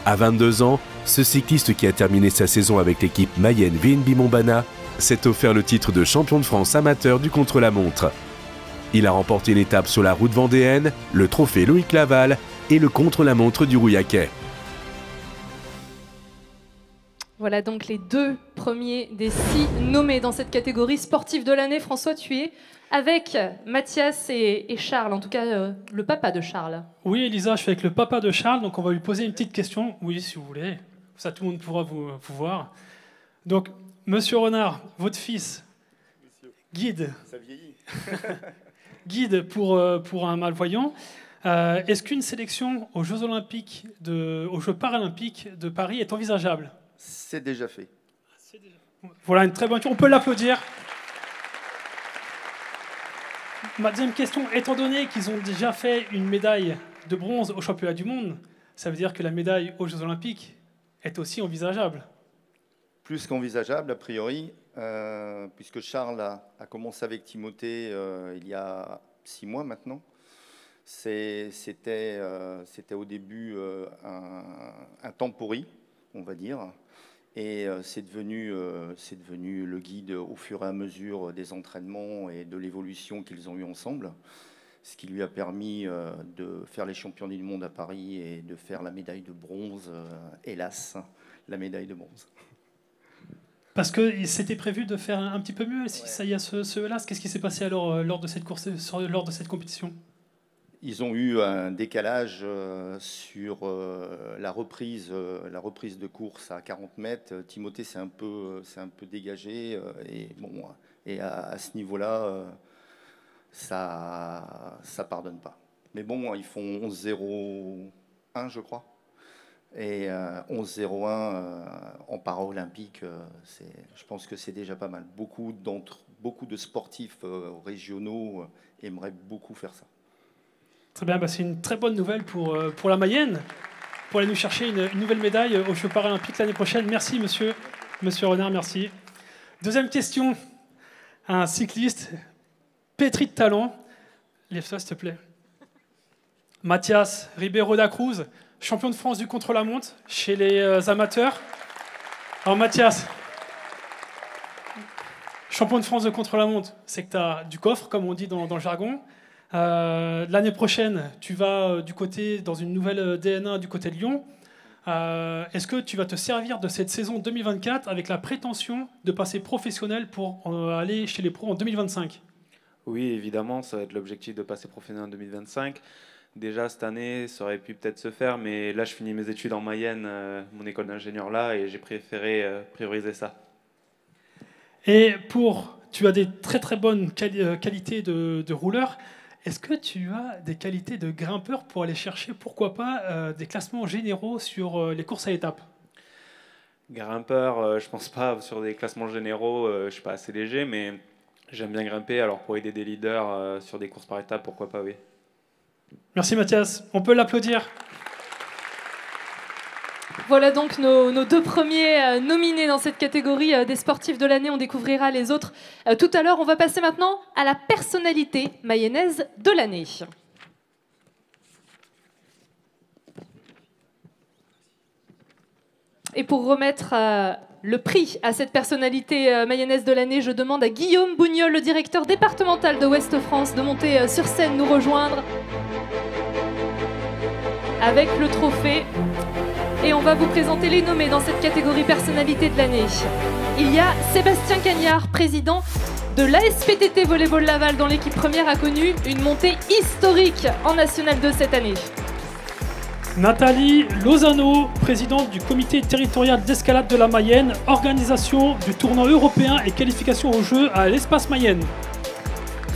À 22 ans, ce cycliste qui a terminé sa saison avec l'équipe Mayenne VNB Montbana s'est offert le titre de champion de France amateur du contre-la-montre. Il a remporté une étape sur la route vendéenne, le trophée Loïc Laval et le contre-la-montre du Rouillaquais. Voilà donc les 2 premiers des 6 nommés dans cette catégorie sportive de l'année. François, tu es avec Mathias et Charles, en tout cas le papa de Charles. Oui, Elisa, je suis avec le papa de Charles, donc on va lui poser une petite question. Oui, si vous voulez, ça tout le monde pourra vous voir. Donc, Monsieur Renard, votre fils, guide, ça vieillit. guide pour un malvoyant. Est-ce qu'une sélection aux Jeux Paralympiques de Paris est envisageable? C'est déjà fait. Voilà une très bonne question. On peut l'applaudir. Ma deuxième question, étant donné qu'ils ont déjà fait une médaille de bronze au championnat du monde, ça veut dire que la médaille aux Jeux Olympiques est aussi envisageable? Plus qu'envisageable, a priori, puisque Charles a commencé avec Timothée il y a 6 mois maintenant. C'était au début un temps pourri, on va dire. Et c'est devenu le guide au fur et à mesure des entraînements et de l'évolution qu'ils ont eu ensemble, ce qui lui a permis de faire les championnats du monde à Paris et de faire la médaille de bronze, hélas, la médaille de bronze. Parce que c'était prévu de faire un petit peu mieux, si ça y a ce hélas. Qu'est-ce qui s'est passé alors lors de cette course, lors de cette compétition? Ils ont eu un décalage sur la reprise de course à 40 mètres. Timothée s'est un peu dégagé et à ce niveau-là, ça pardonne pas. Mais bon, ils font 11-0-1, je crois. Et 11-0-1 en para-olympique, je pense que c'est déjà pas mal. Beaucoup de sportifs régionaux aimeraient beaucoup faire ça. Très bien, c'est une très bonne nouvelle pour la Mayenne, pour aller nous chercher une nouvelle médaille aux Jeux paralympiques l'année prochaine. Merci, monsieur Renard, merci. Deuxième question. Un cycliste pétri de talent. Lève-toi, s'il te plaît. Mathias Ribeiro da Cruz, champion de France du contre-la-montre chez les amateurs. Alors, Mathias, champion de France de contre-la-montre, c'est que tu as du coffre, comme on dit dans le jargon. L'année prochaine, tu vas dans une nouvelle DNA du côté de Lyon. Est-ce que tu vas te servir de cette saison 2024 avec la prétention de passer professionnel pour aller chez les pros en 2025 ? Oui, évidemment, ça va être l'objectif de passer professionnel en 2025. Déjà, cette année, ça aurait pu peut-être se faire, mais là, je finis mes études en Mayenne, mon école d'ingénieur là, et j'ai préféré prioriser ça. Et tu as des très très bonnes qualités de rouleur. Est-ce que tu as des qualités de grimpeur pour aller chercher, pourquoi pas, des classements généraux sur les courses à étapes ? Grimpeur, je pense pas sur des classements généraux, je suis pas assez léger, mais j'aime bien grimper. Alors pour aider des leaders sur des courses par étapes, pourquoi pas, oui. Merci Mathias, on peut l'applaudir. Voilà donc nos deux premiers nominés dans cette catégorie des sportifs de l'année. On découvrira les autres tout à l'heure. On va passer maintenant à la personnalité mayonnaise de l'année. Et pour remettre le prix à cette personnalité mayonnaise de l'année, je demande à Guillaume Bougnol, le directeur départemental de Ouest France, de monter sur scène, nous rejoindre avec le trophée. Et on va vous présenter les nommés dans cette catégorie personnalité de l'année. Il y a Sébastien Cagnard, président de l'ASPTT Volleyball Laval, dont l'équipe première a connu une montée historique en National 2 cette année. Nathalie Lozano, présidente du comité territorial d'escalade de la Mayenne, organisation du tournoi européen et qualification aux Jeux à l'Espace Mayenne.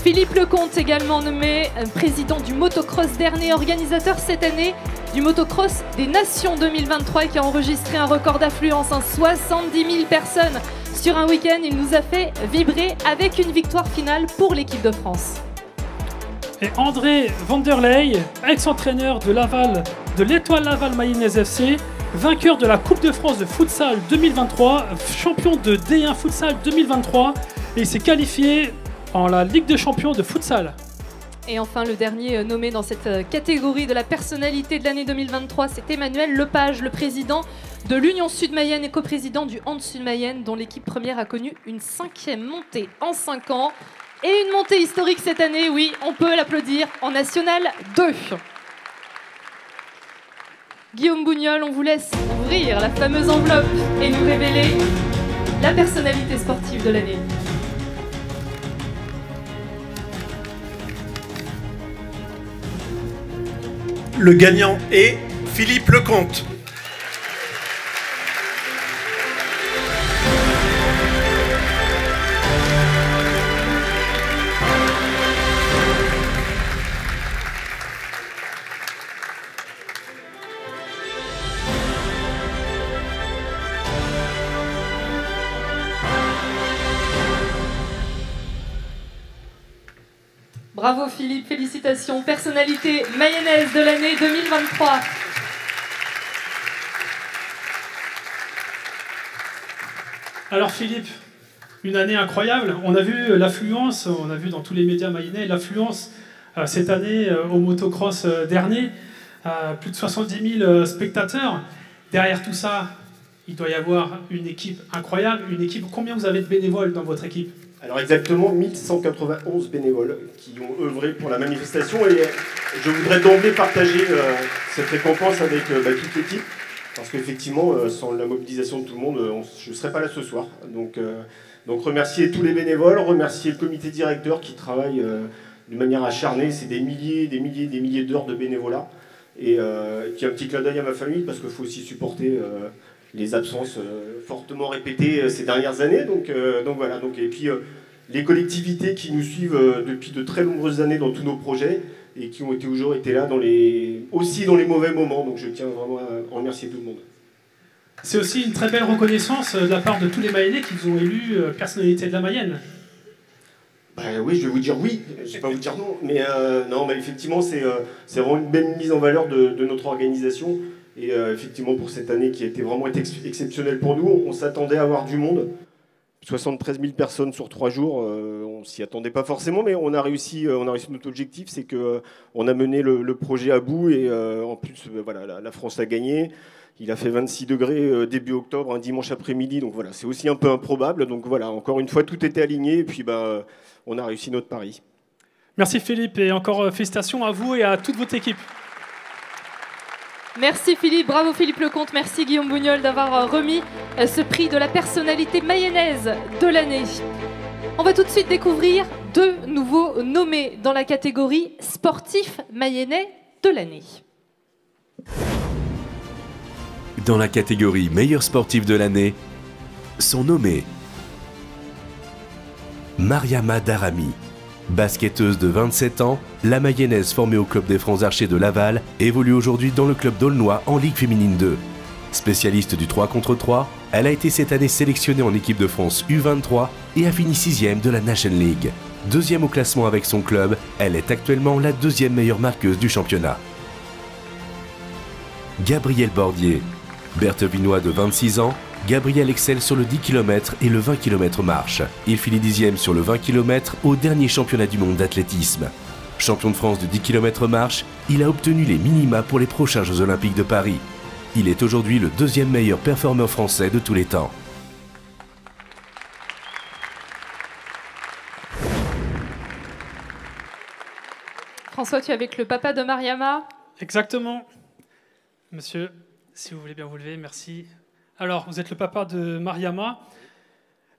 Philippe Lecomte, également nommé président du motocross d'Ernée, organisateur cette année du motocross des Nations 2023 qui a enregistré un record d'affluence, 70 000 personnes sur un week-end. Il nous a fait vibrer avec une victoire finale pour l'équipe de France. Et André Vanderlei, ex-entraîneur de Laval, de l'Étoile Laval Mayonnaise FC, vainqueur de la Coupe de France de futsal 2023, champion de D1 futsal 2023, et il s'est qualifié en la Ligue des champions de futsal. Et enfin, le dernier nommé dans cette catégorie de la personnalité de l'année 2023, c'est Emmanuel Lepage, le président de l'Union Sud-Mayenne et coprésident du Hand Sud-Mayenne, dont l'équipe première a connu une 5e montée en 5 ans. Et une montée historique cette année, oui, on peut l'applaudir, en National 2. Guillaume Bougnol, on vous laisse ouvrir la fameuse enveloppe et nous révéler la personnalité sportive de l'année. Le gagnant est Philippe Lecomte. Bravo Philippe, félicitations. Personnalité mayonnaise de l'année 2023. Alors Philippe, une année incroyable. On a vu l'affluence, on a vu dans tous les médias mayennais l'affluence cette année au motocross d'Ernée. Plus de 70 000 spectateurs. Derrière tout ça, il doit y avoir une équipe incroyable. Une équipe, combien vous avez de bénévoles dans votre équipe ? Alors exactement 1191 bénévoles qui ont œuvré pour la manifestation et je voudrais d'emblée partager cette récompense avec toute l'équipe parce qu'effectivement sans la mobilisation de tout le monde je ne serais pas là ce soir. Donc remercier tous les bénévoles, remercier le comité directeur qui travaille de manière acharnée, c'est des milliers d'heures de bénévolat et qui a un petit clin d'œil à ma famille parce qu'il faut aussi supporter les absences fortement répétées ces dernières années. Donc voilà. Et puis les collectivités qui nous suivent depuis de très nombreuses années dans tous nos projets et qui ont toujours été là aussi dans les mauvais moments. Donc je tiens vraiment à remercier tout le monde. C'est aussi une très belle reconnaissance de la part de tous les Mayennais qui vous ont élu personnalité de la Mayenne. Oui, je vais vous dire oui, je ne vais pas vous dire non. Mais effectivement, c'est vraiment une belle mise en valeur de notre organisation. Et effectivement, pour cette année qui a été vraiment exceptionnelle pour nous, on s'attendait à avoir du monde. 73 000 personnes sur 3 jours, on s'y attendait pas forcément, mais on a réussi notre objectif, c'est qu'on a mené le projet à bout et en plus, la France a gagné. Il a fait 26 degrés début octobre, un dimanche après-midi, donc voilà, c'est aussi un peu improbable. Donc voilà, encore une fois, tout était aligné et puis on a réussi notre pari. Merci Philippe et encore félicitations à vous et à toute votre équipe. Merci Philippe, bravo Philippe Lecomte, merci Guillaume Bougnol d'avoir remis ce prix de la personnalité mayonnaise de l'année. On va tout de suite découvrir 2 nouveaux nommés dans la catégorie sportif mayennais de l'année. Dans la catégorie meilleur sportif de l'année, sont nommés Mariama Darami. Basketteuse de 27 ans, la Mayonnaise formée au club des Francs Archers de Laval évolue aujourd'hui dans le club d'Aulnois en Ligue féminine 2. Spécialiste du 3 contre 3, elle a été cette année sélectionnée en équipe de France U23 et a fini 6e de la Nation League. 2e au classement avec son club, elle est actuellement la 2e meilleure marqueuse du championnat. Gabriel Bordier. Berthevinois de 26 ans, Gabriel excelle sur le 10 km et le 20 km marche. Il finit 10e sur le 20 km au dernier championnat du monde d'athlétisme. Champion de France de 10 km marche, il a obtenu les minima pour les prochains Jeux Olympiques de Paris. Il est aujourd'hui le 2e meilleur performeur français de tous les temps. François, tu es avec le papa de Mariama. Exactement. Monsieur, si vous voulez bien vous lever, merci. Alors, vous êtes le papa de Mariama.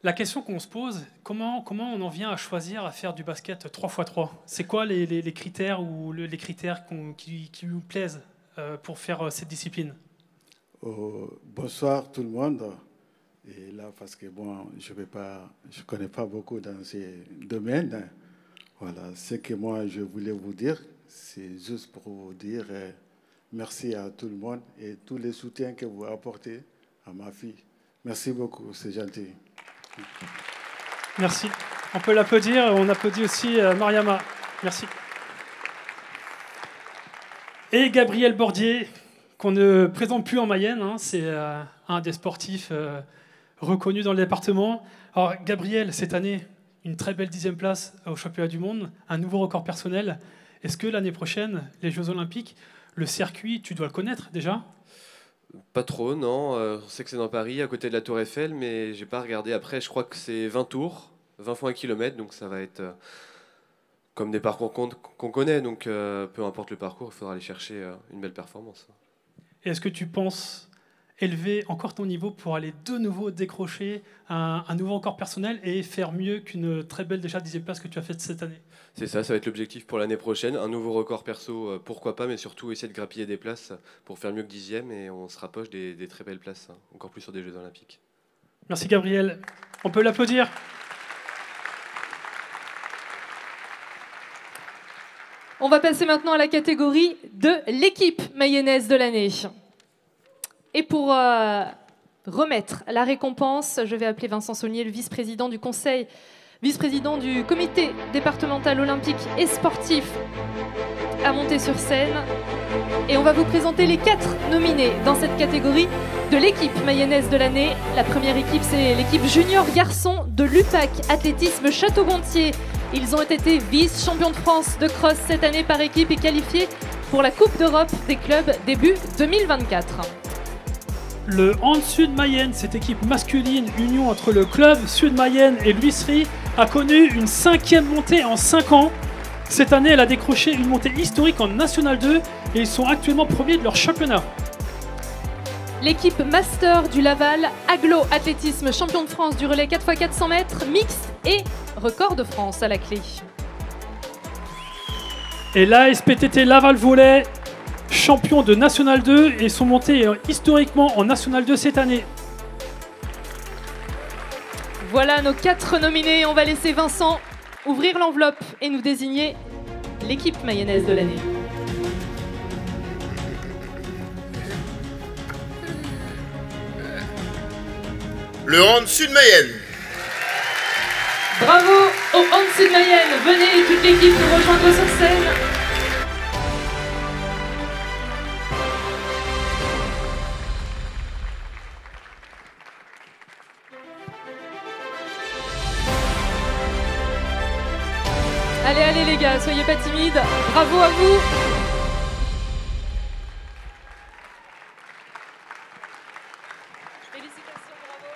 La question qu'on se pose, comment on en vient à choisir à faire du basket 3x3 ? C'est quoi les critères ou les critères qui vous plaisent pour faire cette discipline ? Bonsoir tout le monde. Et là, parce que bon, je connais pas beaucoup dans ces domaines. Voilà, ce que moi je voulais vous dire, c'est juste pour vous dire merci à tout le monde et tous les soutiens que vous apportez à ma fille. Merci beaucoup, c'est gentil. Merci. On peut l'applaudir. On applaudit aussi Mariama. Merci. Et Gabriel Bordier, qu'on ne présente plus en Mayenne, hein, c'est un des sportifs reconnus dans le département. Alors Gabriel, cette année, une très belle 10e place au championnat du monde, un nouveau record personnel. Est-ce que l'année prochaine, les Jeux Olympiques, le circuit, tu dois le connaître déjà ? Pas trop, non. On sait que c'est dans Paris, à côté de la Tour Eiffel, mais j'ai pas regardé. Après, je crois que c'est 20 tours, 20 fois 1 km, donc ça va être comme des parcours qu'on connaît. Donc peu importe le parcours, il faudra aller chercher une belle performance. Et est-ce que tu penses élever encore ton niveau pour aller de nouveau décrocher un nouveau record personnel et faire mieux qu'une très belle déjà 10e place que tu as faite cette année ? C'est ça, ça va être l'objectif pour l'année prochaine. Un nouveau record perso, pourquoi pas, mais surtout essayer de grappiller des places pour faire mieux que 10e et on se rapproche des très belles places, hein, encore plus sur des Jeux Olympiques. Merci Gabriel. On peut l'applaudir. On va passer maintenant à la catégorie de l'équipe mayonnaise de l'année. Et pour remettre la récompense, je vais appeler Vincent Saulnier, le vice-président du conseil, vice-président du comité départemental olympique et sportif, à monter sur scène. Et on va vous présenter les 4 nominés dans cette catégorie de l'équipe mayonnaise de l'année. La première équipe, c'est l'équipe junior garçon de l'UPAC Athlétisme Château-Gontier. Ils ont été vice-champions de France de cross cette année par équipe et qualifiés pour la Coupe d'Europe des clubs début 2024. Le Hand Sud Mayenne, cette équipe masculine, union entre le club Sud Mayenne et l'Huisserie, a connu une 5e montée en 5 ans. Cette année, elle a décroché une montée historique en National 2 et ils sont actuellement premiers de leur championnat. L'équipe Master du Laval, Aglo Athlétisme, champion de France du relais 4x400 mètres, mixte et record de France à la clé. Et l'ASPTT Laval Volley, champion de National 2 et sont montés historiquement en National 2 cette année. Voilà nos 4 nominés. On va laisser Vincent ouvrir l'enveloppe et nous désigner l'équipe mayonnaise de l'année. Le Hand Sud Mayenne. Bravo au Hand Sud Mayenne. Venez toute l'équipe nous rejoindre sur scène. Allez, allez les gars, soyez pas timides. Bravo à vous. Félicitations, bravo.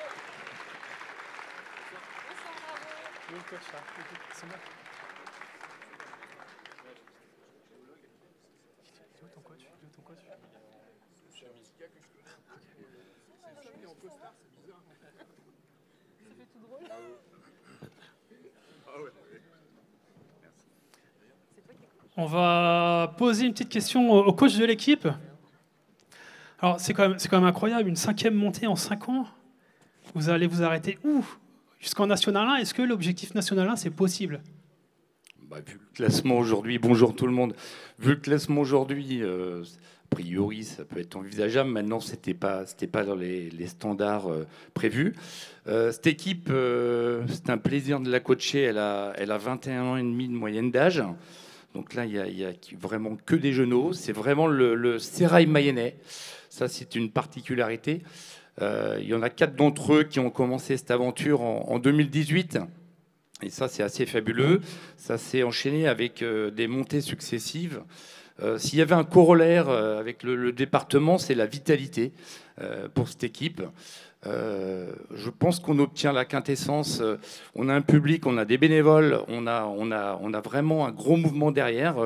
On va poser une petite question au coach de l'équipe. Alors, c'est quand même incroyable, une 5e montée en 5 ans. Vous allez vous arrêter où? Jusqu'en National 1, est-ce que l'objectif National 1, c'est possible? Vu le classement aujourd'hui, bonjour tout le monde. Vu le classement aujourd'hui, a priori, ça peut être envisageable. Maintenant, c'était pas dans les standards prévus. Cette équipe, c'est un plaisir de la coacher. Elle a 21 ans et demi de moyenne d'âge. Donc là, il y a vraiment que des genoux. C'est vraiment le sérail mayennais. Ça, c'est une particularité. Il y en a 4 d'entre eux qui ont commencé cette aventure en 2018. Et ça, c'est assez fabuleux. Ça s'est enchaîné avec des montées successives. S'il y avait un corollaire avec le département, c'est la vitalité pour cette équipe. Je pense qu'on obtient la quintessence. On a un public, on a des bénévoles, on a vraiment un gros mouvement derrière.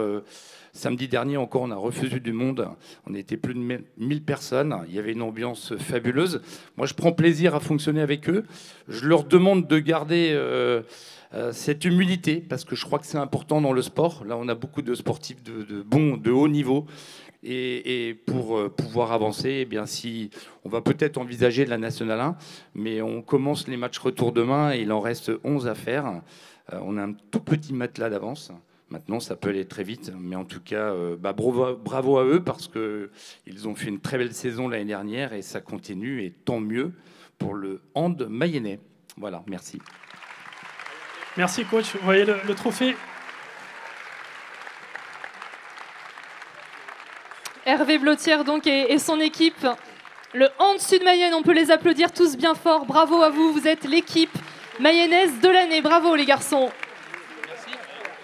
Samedi dernier encore, on a refusé du monde. On était plus de 1000 personnes. Il y avait une ambiance fabuleuse. Moi, je prends plaisir à fonctionner avec eux. Je leur demande de garder cette humilité, parce que je crois que c'est important dans le sport. Là, on a beaucoup de sportifs de haut niveau. Et pour pouvoir avancer, eh bien, on va peut-être envisager la National 1, mais on commence les matchs retour demain et il en reste 11 à faire. On a un tout petit matelas d'avance. Maintenant, ça peut aller très vite, mais en tout cas, bravo à eux parce qu'ils ont fait une très belle saison l'année dernière et ça continue, et tant mieux pour le hand mayennais. Voilà, merci. Merci coach. Vous voyez le trophée. Hervé Blotière donc et son équipe. Le Hand Sud Mayenne, on peut les applaudir tous bien fort. Bravo à vous, vous êtes l'équipe mayonnaise de l'année. Bravo les garçons. Merci.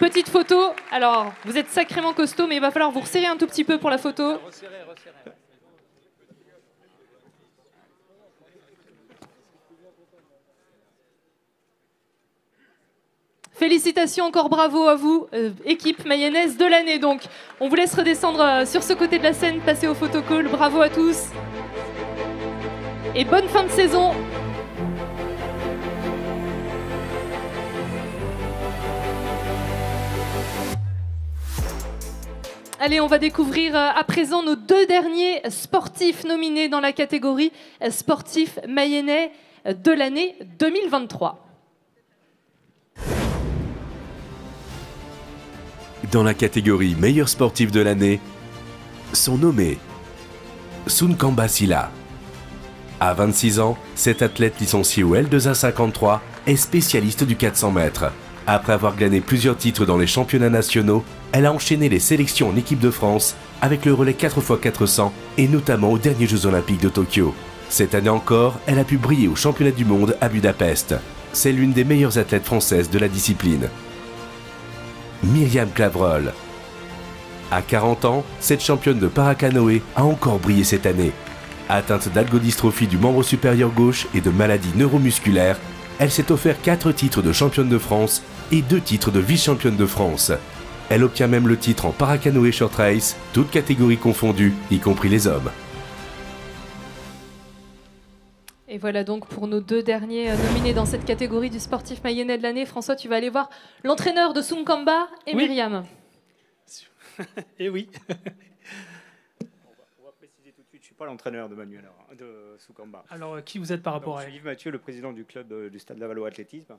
Petite photo. Alors, vous êtes sacrément costaud, mais il va falloir vous resserrer un tout petit peu pour la photo. Resserrer. Félicitations encore, bravo à vous, équipe mayonnaise de l'année. Donc, on vous laisse redescendre sur ce côté de la scène, passer au photocall. Bravo à tous. Et bonne fin de saison. Allez, on va découvrir à présent nos 2 derniers sportifs nominés dans la catégorie sportif mayennais de l'année 2023. Dans la catégorie meilleur sportif de l'année, sont nommés Sunkamba Sila. À 26 ans, cet athlète licencié au L2A53 est spécialiste du 400 mètres. Après avoir gagné plusieurs titres dans les championnats nationaux, elle a enchaîné les sélections en équipe de France avec le relais 4x400 et notamment aux derniers Jeux Olympiques de Tokyo. Cette année encore, elle a pu briller aux championnats du monde à Budapest. C'est l'une des meilleures athlètes françaises de la discipline. Myriam Clavreul. À 40 ans, cette championne de paracanoë a encore brillé cette année. Atteinte d'algodystrophie du membre supérieur gauche et de maladies neuromusculaires, elle s'est offert 4 titres de championne de France et 2 titres de vice-championne de France. Elle obtient même le titre en paracanoë short race, toutes catégories confondues, y compris les hommes. Et voilà donc pour nos 2 derniers nominés dans cette catégorie du sportif mayennais de l'année. François, tu vas aller voir l'entraîneur de Sunkamba et oui. Myriam. Et oui. On va préciser tout de suite, je ne suis suis pas l'entraîneur de Manuel, de Soukamba. Alors, qui vous êtes par rapport Donc, à je suis Yves Mathieu, le président du club du Stade Lavallois Athlétisme,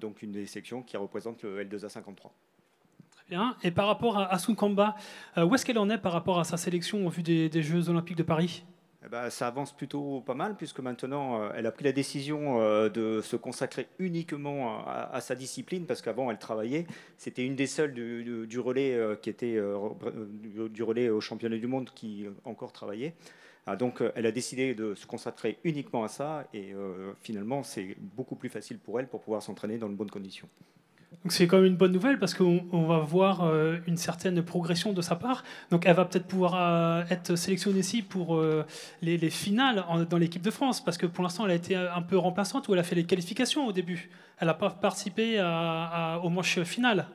donc une des sections qui représente le L2A53. Très bien. Et par rapport à Soukamba, où est-ce qu'elle en est par rapport à sa sélection au vu des Jeux Olympiques de Paris? Eh ben, ça avance plutôt pas mal, puisque maintenant, elle a pris la décision de se consacrer uniquement à sa discipline, parce qu'avant, elle travaillait. C'était une des seules du relais qui était du relais au championnat du monde qui encore travaillait. Donc, elle a décidé de se consacrer uniquement à ça, et finalement, c'est beaucoup plus facile pour elle pour pouvoir s'entraîner dans de bonnes conditions. Donc c'est quand même une bonne nouvelle parce qu'on va voir une certaine progression de sa part. Donc elle va peut-être pouvoir être sélectionnée ici pour les finales dans l'équipe de France, parce que pour l'instant elle a été un peu remplaçante, ou elle a fait les qualifications au début. Elle n'a pas participé aux manches finales.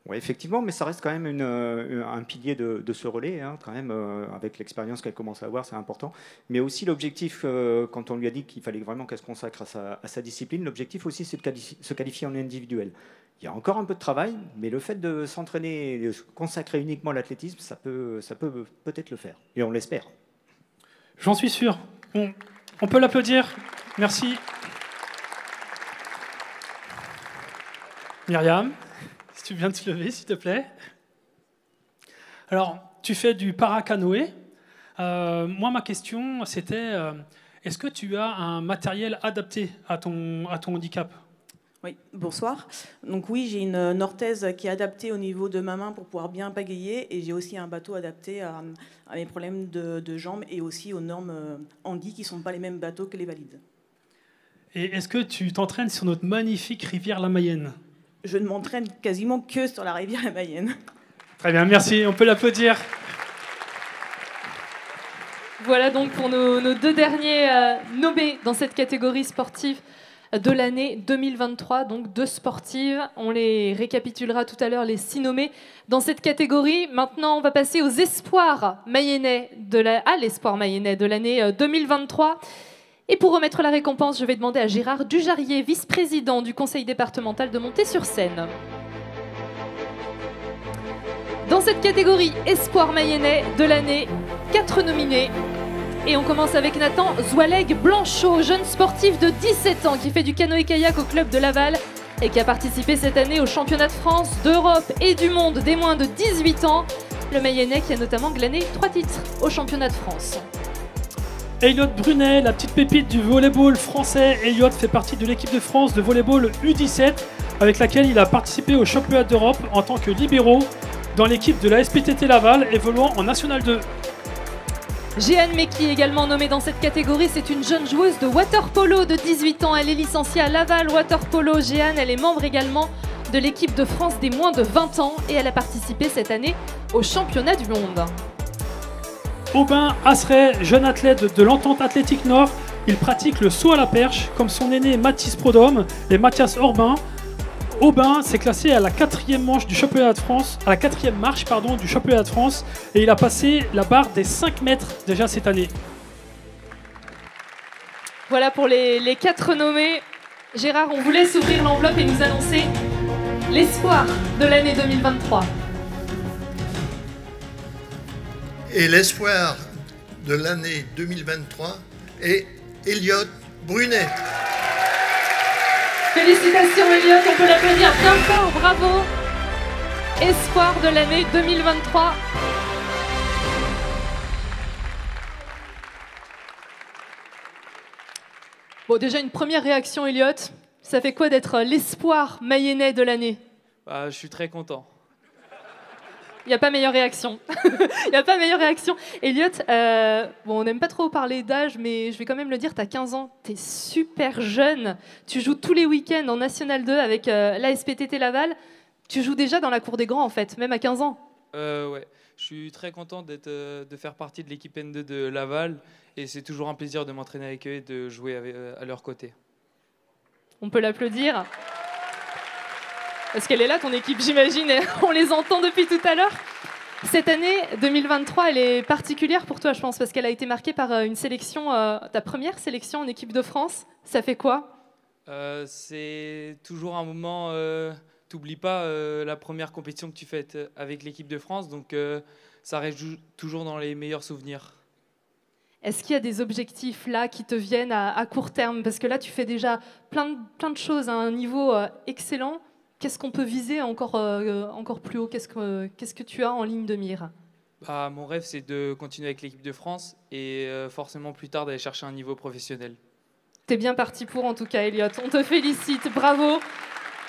Oui, effectivement, mais ça reste quand même un pilier de ce relais, hein, quand même, avec l'expérience qu'elle commence à avoir, c'est important. Mais aussi l'objectif, quand on lui a dit qu'il fallait vraiment qu'elle se consacre à sa discipline, l'objectif aussi c'est de se qualifier en individuel. Il y a encore un peu de travail, mais le fait de s'entraîner, de se consacrer uniquement à l'athlétisme, ça peut peut-être le faire, et on l'espère. J'en suis sûr. On peut l'applaudir. Merci. Myriam, si tu viens de te lever, s'il te plaît. Alors, tu fais du paracanoë. Moi, ma question, c'était, est-ce que tu as un matériel adapté à ton handicap ? Oui, bonsoir. Donc oui, j'ai une orthèse qui est adaptée au niveau de ma main pour pouvoir bien pagayer, et j'ai aussi un bateau adapté à mes problèmes de jambes et aussi aux normes handi qui ne sont pas les mêmes bateaux que les valides. Et est-ce que tu t'entraînes sur notre magnifique rivière la Mayenne ? Je ne m'entraîne quasiment que sur la rivière la Mayenne. Très bien, merci. On peut l'applaudir. Voilà donc pour nos deux derniers nommés dans cette catégorie sportive de l'année 2023, donc deux sportives. On les récapitulera tout à l'heure, les 6 nommés dans cette catégorie. Maintenant, on va passer aux espoirs mayennais l'espoir mayennais de l'année 2023. Et pour remettre la récompense, je vais demander à Gérard Dujarier, vice-président du conseil départemental, de monter sur scène. Dans cette catégorie espoir mayennais de l'année, 4 nominés. Et on commence avec Nathan Zoualeg Blanchot, jeune sportif de 17 ans qui fait du canoë-kayak au club de Laval et qui a participé cette année au championnat de France, d'Europe et du monde des moins de 18 ans. Le Mayennais qui a notamment glané 3 titres au championnat de France. Elliot Brunet, la petite pépite du volleyball français. Elliot fait partie de l'équipe de France de volleyball U17 avec laquelle il a participé au championnat d'Europe en tant que libéraux dans l'équipe de la SPTT Laval évoluant en National 2. Jeanne Meki, également nommée dans cette catégorie, c'est une jeune joueuse de water-polo de 18 ans. Elle est licenciée à Laval water-polo. Jeanne, elle est membre également de l'équipe de France des moins de 20 ans et elle a participé cette année au championnat du monde. Aubin Asseret, jeune athlète de l'Entente Athlétique Nord, il pratique le saut à la perche comme son aîné Mathis Prodhomme et Mathias Orbin. Aubin s'est classé à la 4e manche du championnat de France, à la 4e marche du championnat de France, et il a passé la barre des 5 mètres déjà cette année. Voilà pour les 4 nommés. Gérard, on vous laisse ouvrir l'enveloppe et nous annoncer l'espoir de l'année 2023. Et l'espoir de l'année 2023 est Elliot Brunet. Félicitations Elliot, on peut l'applaudir bien fort, bravo. Espoir de l'année 2023. Bon, déjà une première réaction Elliot, ça fait quoi d'être l'espoir mayennais de l'année ? Je suis très content. Il n'y a pas meilleure réaction. Il n'y a pas meilleure réaction. Elliot, on n'aime pas trop parler d'âge, mais je vais quand même le dire, tu as 15 ans, tu es super jeune. Tu joues tous les week-ends en National 2 avec la SPTT Laval. Tu joues déjà dans la cour des grands, en fait, même à 15 ans. Ouais, je suis très content de faire partie de l'équipe N2 de Laval. Et c'est toujours un plaisir de m'entraîner avec eux et de jouer à leur côté. On peut l'applaudir. Parce qu'elle est là, ton équipe, j'imagine, et on les entend depuis tout à l'heure. Cette année 2023, elle est particulière pour toi, je pense, parce qu'elle a été marquée par une sélection, ta première sélection en équipe de France. Ça fait quoi ? C'est toujours un moment, t'oublies pas la première compétition que tu fais avec l'équipe de France, donc ça reste toujours dans les meilleurs souvenirs. Est-ce qu'il y a des objectifs là qui te viennent à court terme? Parce que là, tu fais déjà plein de choses à un niveau excellent. Qu'est-ce qu'on peut viser encore plus haut? Qu'est-ce que tu as en ligne de mire? Mon rêve, c'est de continuer avec l'équipe de France et forcément plus tard d'aller chercher un niveau professionnel. T'es bien parti pour, en tout cas, Elliot. On te félicite, bravo.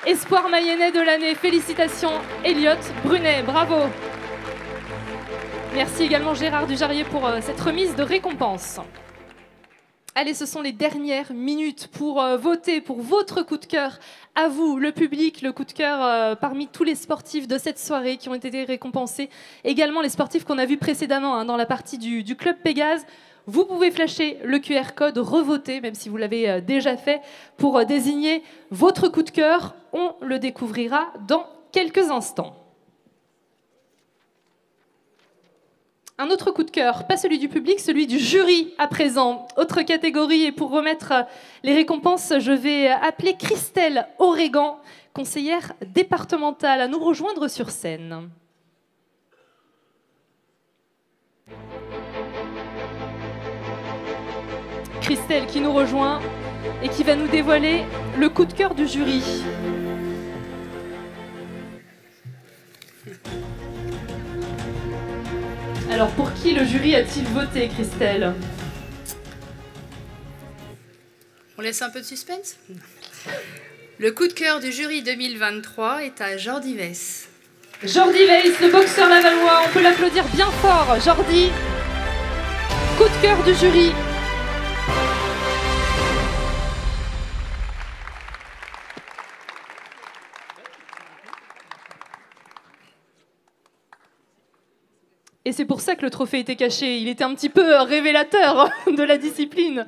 Espoir mayennais de l'année, félicitations, Elliot Brunet, bravo. Merci également Gérard Dujarier pour cette remise de récompense. Allez, ce sont les dernières minutes pour voter pour votre coup de cœur. À vous, le public, le coup de cœur parmi tous les sportifs de cette soirée qui ont été récompensés. Également les sportifs qu'on a vus précédemment dans la partie du Club Pégase. Vous pouvez flasher le QR code, revoter, même si vous l'avez déjà fait, pour désigner votre coup de cœur. On le découvrira dans quelques instants. Un autre coup de cœur, pas celui du public, celui du jury à présent. Autre catégorie, et pour remettre les récompenses, je vais appeler Christelle Oregan, conseillère départementale, à nous rejoindre sur scène. Christelle qui nous rejoint et qui va nous dévoiler le coup de cœur du jury. Alors, pour qui le jury a-t-il voté, Christelle? On laisse un peu de suspense. Le coup de cœur du jury 2023 est à Jordi Weiss. Jordi Weiss, le boxeur lavallois, on peut l'applaudir bien fort. Jordi, coup de cœur du jury. Et c'est pour ça que le trophée était caché. Il était un petit peu révélateur de la discipline.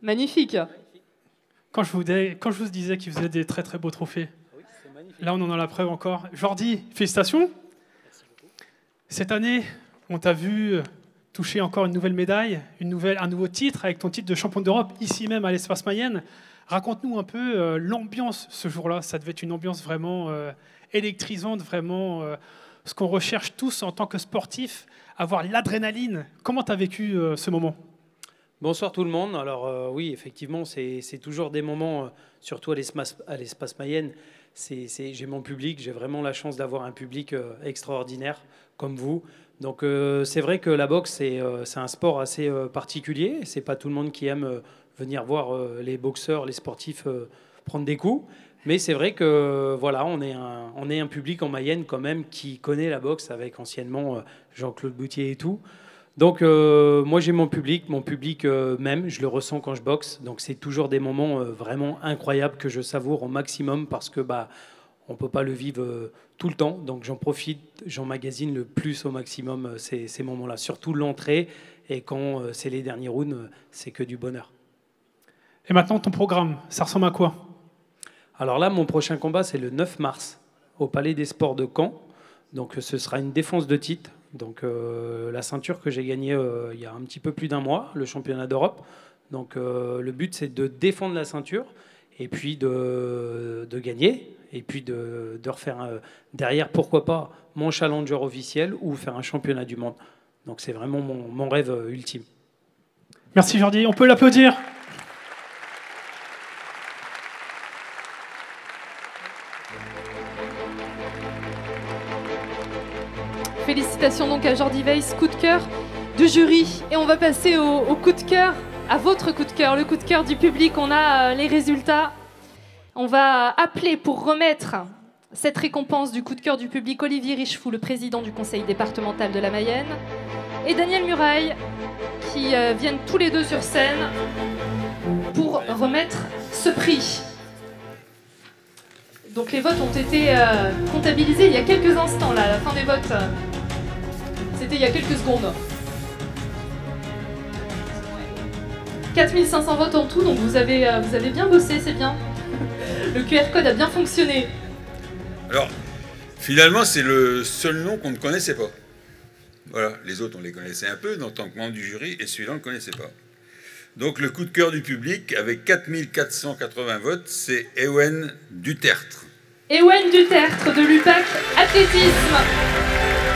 Magnifique. Quand je vous disais qu'il faisait des très très beaux trophées, là on en a la preuve encore. Jordi, félicitations. Cette année, on t'a vu toucher encore une nouvelle médaille, un nouveau titre avec ton titre de champion d'Europe, ici même à l'Espace Mayenne. Raconte-nous un peu l'ambiance ce jour-là. Ça devait être une ambiance vraiment électrisante, vraiment... ce qu'on recherche tous en tant que sportif, avoir l'adrénaline. Comment tu as vécu ce moment? Bonsoir tout le monde. Alors oui, effectivement, c'est toujours des moments, surtout à l'Espace Mayenne. J'ai mon public, j'ai vraiment la chance d'avoir un public extraordinaire comme vous. Donc c'est vrai que la boxe, c'est un sport assez particulier. C'est pas tout le monde qui aime venir voir les boxeurs, les sportifs prendre des coups. Mais c'est vrai que voilà, on est un public en Mayenne quand même qui connaît la boxe avec anciennement Jean-Claude Boutier et tout. Donc moi j'ai mon public même, je le ressens quand je boxe. Donc c'est toujours des moments vraiment incroyables que je savoure au maximum parce que on peut pas le vivre tout le temps. Donc j'en profite, j'emmagasine le plus au maximum ces moments-là. Surtout l'entrée et quand c'est les derniers rounds, c'est que du bonheur. Et maintenant ton programme, ça ressemble à quoi? Alors là, mon prochain combat, c'est le 9 mars, au Palais des Sports de Caen. Donc ce sera une défense de titre. Donc la ceinture que j'ai gagnée il y a un petit peu plus d'un mois, le championnat d'Europe. Donc le but, c'est de défendre la ceinture et puis de gagner. Et puis de refaire derrière, pourquoi pas, mon challenger officiel ou faire un championnat du monde. Donc c'est vraiment mon rêve ultime. Merci Jordi, on peut l'applaudir. Félicitations donc à Jordi Weiss, coup de cœur du jury. Et on va passer au coup de cœur, à votre coup de cœur, le coup de cœur du public. On a les résultats. On va appeler pour remettre cette récompense du coup de cœur du public Olivier Richefou, le président du conseil départemental de la Mayenne, et Daniel Muraille, qui viennent tous les deux sur scène pour remettre ce prix. Donc les votes ont été comptabilisés il y a quelques instants, là, à la fin des votes. C'était il y a quelques secondes. 4500 votes en tout, donc vous avez bien bossé, c'est bien. Le QR code a bien fonctionné. Alors, finalement, c'est le seul nom qu'on ne connaissait pas. Voilà, les autres, on les connaissait un peu en tant que membre du jury, et celui-là, on ne le connaissait pas. Donc, le coup de cœur du public, avec 4480 votes, c'est Ewen Dutertre. Ewen Dutertre de l'UPAC Athlétisme.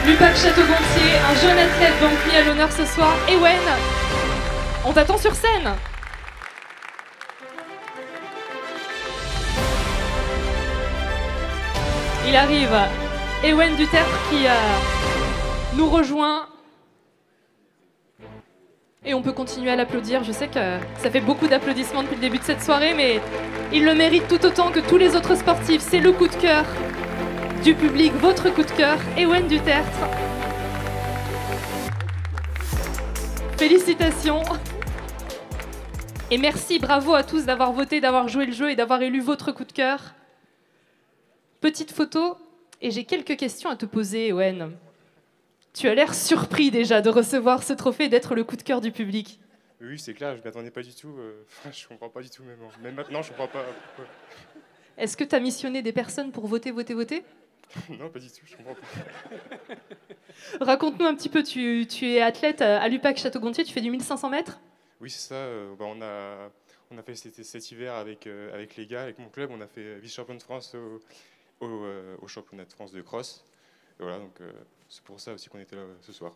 L'UPAC Château-Gontier, un jeune athlète donc mis à l'honneur ce soir. Ewen, On t'attend sur scène. Il arrive. Ewen Dutertre qui nous rejoint. Et on peut continuer à l'applaudir. Je sais que ça fait beaucoup d'applaudissements depuis le début de cette soirée, mais il le mérite tout autant que tous les autres sportifs. C'est le coup de cœur du public, votre coup de cœur, Ewen Dutertre. Félicitations. Et merci, bravo à tous d'avoir voté, d'avoir joué le jeu et d'avoir élu votre coup de cœur. Petite photo, et j'ai quelques questions à te poser, Ewen. Tu as l'air surpris déjà de recevoir ce trophée et d'être le coup de cœur du public. Oui, c'est clair, je ne m'y attendais pas du tout. Je ne comprends pas du tout, même maintenant, je ne comprends pas. Est-ce que tu as missionné des personnes pour voter Non, pas du tout, je ne comprends pas. Raconte-nous un petit peu, tu es athlète à l'UPAC Château-Gontier, tu fais du 1500 mètres? Oui, c'est ça. On a fait cet hiver avec les gars, avec mon club, on a fait vice-champion de France au championnat de France de cross. Et voilà, donc c'est pour ça aussi qu'on était là ce soir.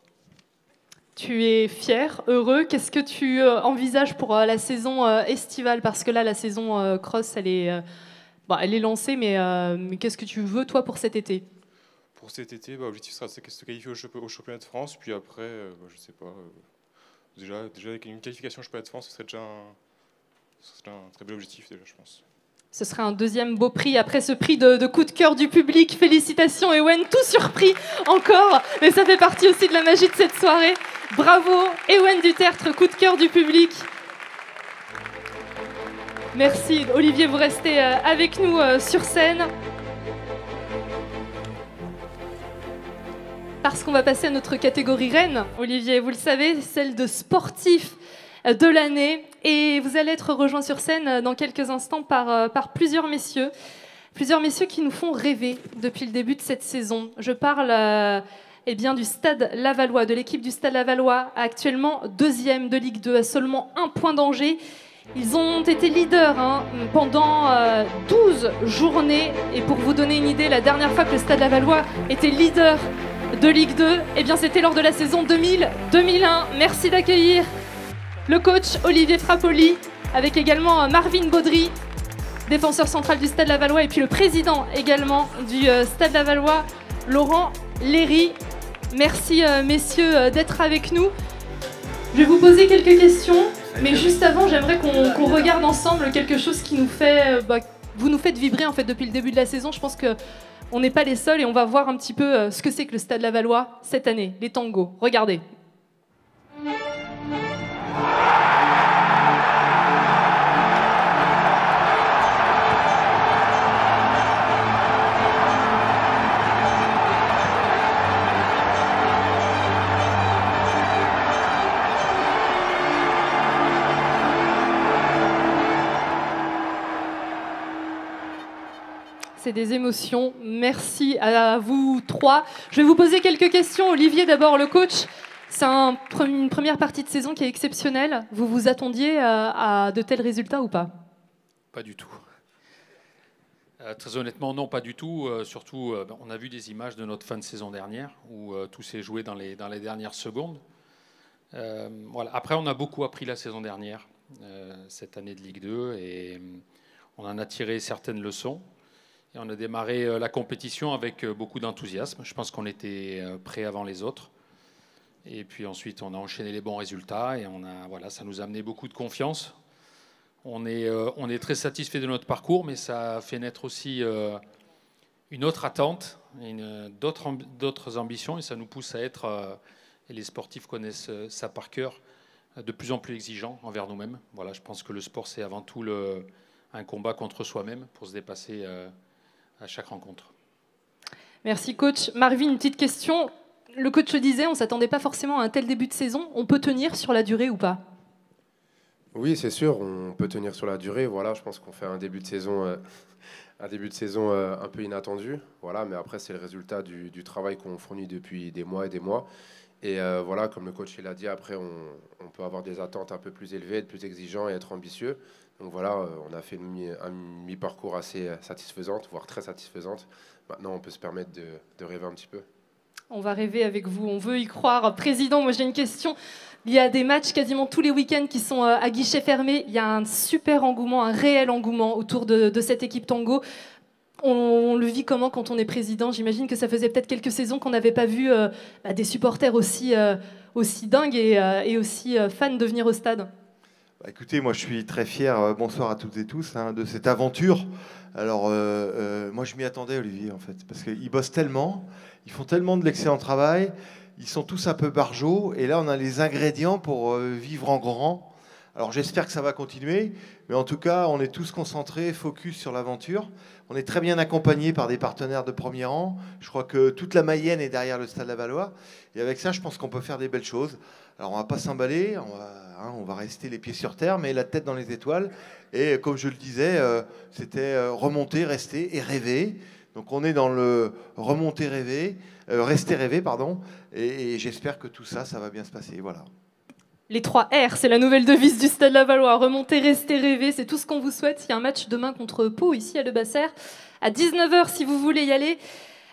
Tu es fier, heureux. Qu'est-ce que tu envisages pour la saison estivale? Parce que là, la saison cross, elle est lancée, mais qu'est-ce que tu veux, toi, pour cet été? Pour cet été, l'objectif sera de se qualifier au championnat de France. Puis après, je ne sais pas, déjà avec une qualification au championnat de France, ce serait déjà un très bel objectif, déjà, je pense. Ce serait un deuxième beau prix après ce prix de coup de cœur du public. Félicitations, Ewen, tout surpris encore, mais ça fait partie aussi de la magie de cette soirée. Bravo, Ewen Dutertre, coup de cœur du public. Merci, Olivier, vous restez avec nous sur scène. Parce qu'on va passer à notre catégorie reine, Olivier, vous le savez, celle de sportif de l'année. Et vous allez être rejoint sur scène dans quelques instants par plusieurs messieurs qui nous font rêver depuis le début de cette saison. Je parle du Stade Lavallois, de l'équipe du Stade Lavallois, actuellement deuxième de Ligue 2, à seulement 1 point d'Angers. Ils ont été leaders pendant 12 journées. Et pour vous donner une idée, la dernière fois que le Stade Lavallois était leader de Ligue 2, c'était lors de la saison 2000-2001. Merci d'accueillir le coach Olivier Frappoli, avec également Marvin Baudry, défenseur central du Stade Lavallois, et puis le président également du Stade Lavallois, Laurent Léry. Merci messieurs d'être avec nous. Je vais vous poser quelques questions, mais juste avant, j'aimerais qu'on regarde ensemble quelque chose qui nous fait... vous nous faites vibrer en fait depuis le début de la saison. Je pense qu'on n'est pas les seuls et on va voir un petit peu ce que c'est que le Stade Lavallois cette année, les tangos. Regardez. C'est des émotions. Merci à vous trois. Je vais vous poser quelques questions. Olivier, d'abord, le coach. C'est une première partie de saison qui est exceptionnelle. Vous vous attendiez à de tels résultats ou pas? Pas du tout. Très honnêtement, non, pas du tout. Surtout, on a vu des images de notre fin de saison dernière où tout s'est joué dans les dernières secondes. Voilà. Après, on a beaucoup appris la saison dernière, cette année de Ligue 2, et on en a tiré certaines leçons. Et on a démarré la compétition avec beaucoup d'enthousiasme. Je pense qu'on était prêts avant les autres. Et puis ensuite, on a enchaîné les bons résultats et ça nous a amené beaucoup de confiance. On est très satisfait de notre parcours, mais ça a fait naître aussi une autre attente, d'autres ambitions, et ça nous pousse à être, et les sportifs connaissent ça par cœur, de plus en plus exigeants envers nous-mêmes. Voilà, je pense que le sport, c'est avant tout un combat contre soi-même pour se dépasser à chaque rencontre. Merci coach. Marvin, une petite question. Le coach le disait, on ne s'attendait pas forcément à un tel début de saison. On peut tenir sur la durée ou pas? Oui, c'est sûr, on peut tenir sur la durée. Voilà, je pense qu'on fait un début de saison un peu inattendu. Voilà, mais après, c'est le résultat du travail qu'on fournit depuis des mois et des mois. Et voilà, comme le coach l'a dit, après, on peut avoir des attentes un peu plus élevées, être plus exigeant et être ambitieux. Donc voilà, on a fait un mi-parcours assez satisfaisante, voire très satisfaisante. Maintenant, on peut se permettre de rêver un petit peu. On va rêver avec vous, on veut y croire. Président, moi j'ai une question. Il y a des matchs quasiment tous les week-ends qui sont à guichet fermé. Il y a un super engouement, un réel engouement autour de cette équipe tango. On le vit comment quand on est président? J'imagine que ça faisait peut-être quelques saisons qu'on n'avait pas vu des supporters aussi dingues et aussi fans de venir au stade. Écoutez, moi je suis très fier, bonsoir à toutes et tous, de cette aventure. Alors, moi je m'y attendais, Olivier, en fait, parce qu'ils bossent tellement, ils font tellement de l'excellent travail, ils sont tous un peu barjots, et là on a les ingrédients pour vivre en grand. Alors j'espère que ça va continuer, mais en tout cas on est tous concentrés, focus sur l'aventure. On est très bien accompagnés par des partenaires de premier rang. Je crois que toute la Mayenne est derrière le Stade Lavallois, et avec ça je pense qu'on peut faire des belles choses. Alors on va pas s'emballer, on va rester les pieds sur terre, mais la tête dans les étoiles. Et comme je le disais, c'était remonter, rester et rêver. Donc on est dans le remonter, rêver, rester, rêver, pardon. Et j'espère que tout ça, ça va bien se passer. Voilà. Les 3 R, c'est la nouvelle devise du Stade Lavallois. Remonter, rester, rêver, c'est tout ce qu'on vous souhaite. Il y a un match demain contre Pau, ici à Le Basser, à 19h si vous voulez y aller.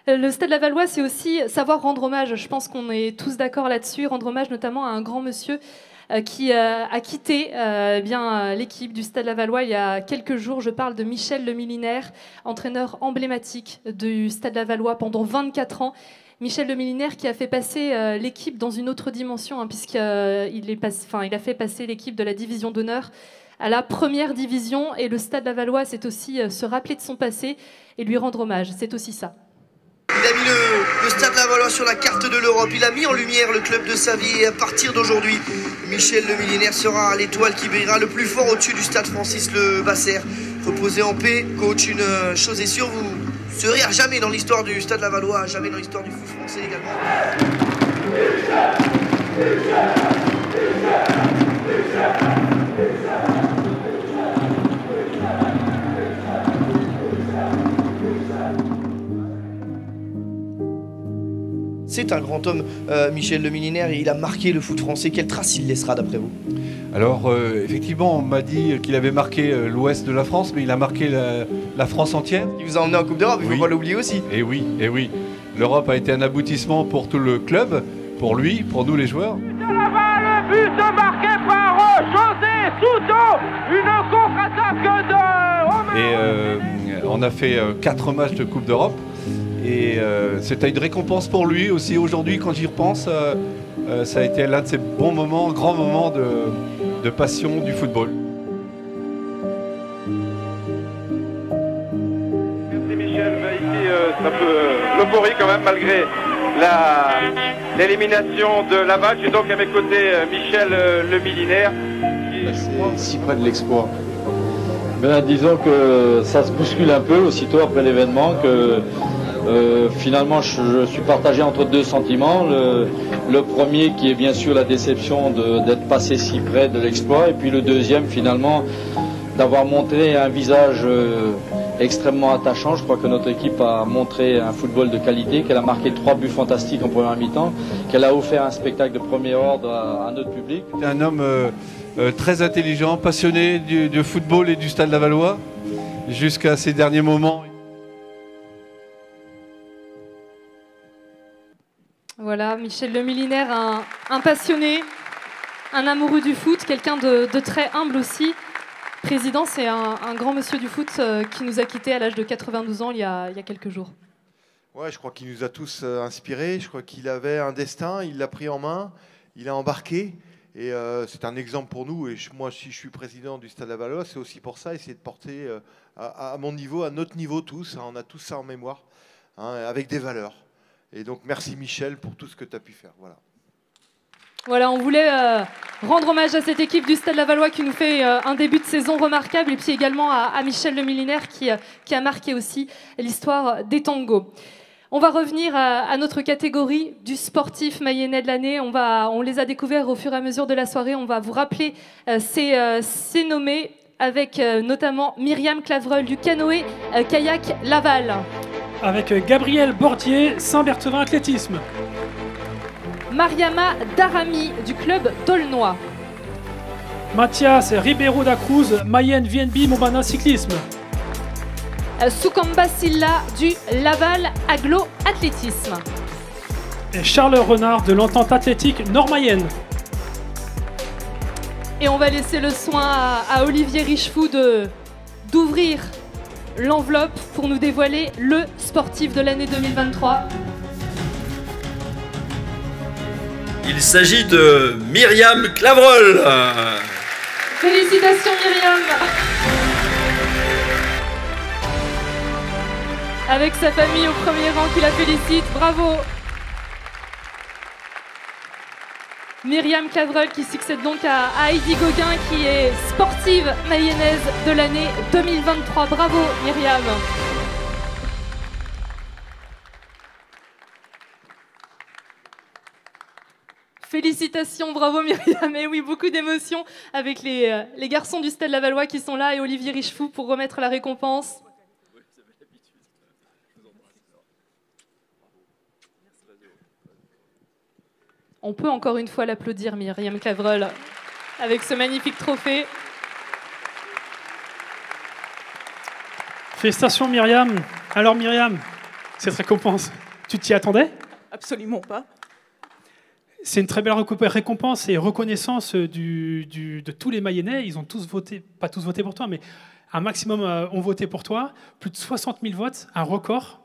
Le Stade Lavallois, c'est aussi savoir rendre hommage. Je pense qu'on est tous d'accord là-dessus. Rendre hommage notamment à un grand monsieur qui a quitté l'équipe du Stade Lavallois il y a quelques jours. Je parle de Michel Le Millinaire, entraîneur emblématique du Stade Lavallois pendant 24 ans. Michel Le Millinaire qui a fait passer l'équipe dans une autre dimension, puisqu'il a fait passer l'équipe de la division d'honneur à la première division. Et le Stade Lavallois, c'est aussi se rappeler de son passé et lui rendre hommage. C'est aussi ça. Il a mis le Stade Lavallois sur la carte de l'Europe. Il a mis en lumière le club de sa vie. Et à partir d'aujourd'hui, Michel Le Millinaire sera l'étoile qui brillera le plus fort au-dessus du Stade Francis Le Basser. Reposez en paix, coach. Une chose est sûre, vous serez à jamais dans l'histoire du Stade Lavallois, à jamais dans l'histoire du foot français également. C'est un grand homme, Michel Le Millinaire, et il a marqué le foot français. Quelle trace il laissera d'après vous? Alors, effectivement, on m'a dit qu'il avait marqué l'ouest de la France, mais il a marqué la France entière. Il vous a emmené en Coupe d'Europe, il ne faut pas l'oublier aussi. Et oui, et oui. L'Europe a été un aboutissement pour tout le club, pour lui, pour nous les joueurs. Le but marqué par José Souto, une contre-attaque de Et on a fait 4 matchs de Coupe d'Europe. Et c'était une récompense pour lui aussi. Aujourd'hui, quand j'y repense, ça a été l'un de ces bons moments, grands moments de passion du football. Merci Michel. Ici, c'est un peu l'euphorie quand même, malgré l'élimination de Laval. Je suis donc à mes côtés Michel Le Millinaire. C'est si près de l'exploit. Disons que ça se bouscule un peu aussitôt après l'événement, que finalement je suis partagé entre 2 sentiments. Le premier qui est bien sûr la déception d'être passé si près de l'exploit, et puis le deuxième finalement d'avoir montré un visage extrêmement attachant. Je crois que notre équipe a montré un football de qualité, qu'elle a marqué 3 buts fantastiques en première mi-temps, qu'elle a offert un spectacle de premier ordre à notre public. C'est un homme très intelligent, passionné du football et du Stade Lavallois jusqu'à ces derniers moments. Voilà, Michel Le Millinaire, un passionné, un amoureux du foot, quelqu'un de très humble aussi. Président, c'est un grand monsieur du foot qui nous a quittés à l'âge de 92 ans il y a quelques jours. Ouais, je crois qu'il nous a tous inspirés. Je crois qu'il avait un destin, il l'a pris en main, il a embarqué. Et c'est un exemple pour nous. Et moi, si je suis président du Stade Lavallois, c'est aussi pour ça, essayer de porter à mon niveau, à notre niveau tous. On a tous ça en mémoire, avec des valeurs. Et donc, merci Michel pour tout ce que tu as pu faire. Voilà, on voulait rendre hommage à cette équipe du Stade Lavallois qui nous fait un début de saison remarquable, et puis également à Michel Le Millinaire qui a marqué aussi l'histoire des tangos. On va revenir à notre catégorie du sportif mayennais de l'année. On les a découverts au fur et à mesure de la soirée. On va vous rappeler ces nommés, avec notamment Myriam Clavreul du canoë kayak Laval. Avec Gabriel Bordier, Saint-Berthevin Athlétisme. Mariama Darami du club d'Aulnois. Mathias Ribeiro da Cruz, Mayenne VNB Montbana Cyclisme. Soukamba Silla du Laval Aglo Athlétisme. et Charles Renard de l'Entente Athlétique Nord-Mayenne. Et on va laisser le soin à Olivier Richefou d'ouvrir l'enveloppe pour nous dévoiler le sportif de l'année 2023. Il s'agit de Myriam Clavreul. Félicitations Myriam. Avec sa famille au premier rang qui la félicite, bravo. Myriam Clavreul qui succède donc à Heidi Gauguin qui est sportive mayonnaise de l'année 2023. Bravo Myriam. Félicitations, bravo Myriam. Et oui, beaucoup d'émotions avec les garçons du Stade Lavallois qui sont là et Olivier Richefou pour remettre la récompense. On peut encore une fois l'applaudir, Myriam Clavreul, avec ce magnifique trophée. Félicitations Myriam. Alors Myriam, cette récompense, tu t'y attendais? Absolument pas. C'est une très belle récompense et reconnaissance de tous les Mayennais. Ils ont tous voté, pas tous voté pour toi, mais un maximum ont voté pour toi. Plus de 60 000 votes, un record.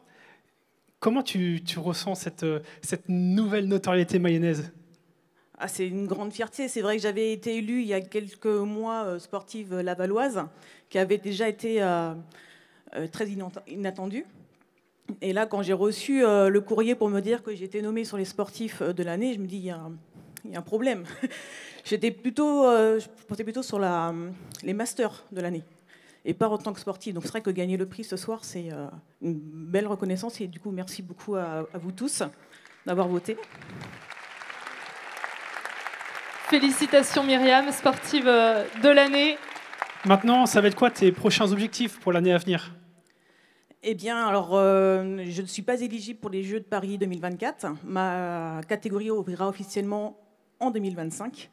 Comment tu ressens cette nouvelle notoriété mayonnaise? C'est une grande fierté. C'est vrai que j'avais été élue il y a quelques mois sportive lavalloise, qui avait déjà été très inattendue. Et là, quand j'ai reçu le courrier pour me dire que j'étais nommée sur les sportifs de l'année, je me dis, il y a un problème. Je pensais plutôt sur les masters de l'année, et pas en tant que sportive. Donc c'est vrai que gagner le prix ce soir, c'est une belle reconnaissance. Et du coup, merci beaucoup à vous tous d'avoir voté. Félicitations Myriam, sportive de l'année. Maintenant, ça va être quoi tes prochains objectifs pour l'année à venir? Eh bien, alors, je ne suis pas éligible pour les Jeux de Paris 2024. Ma catégorie ouvrira officiellement en 2025,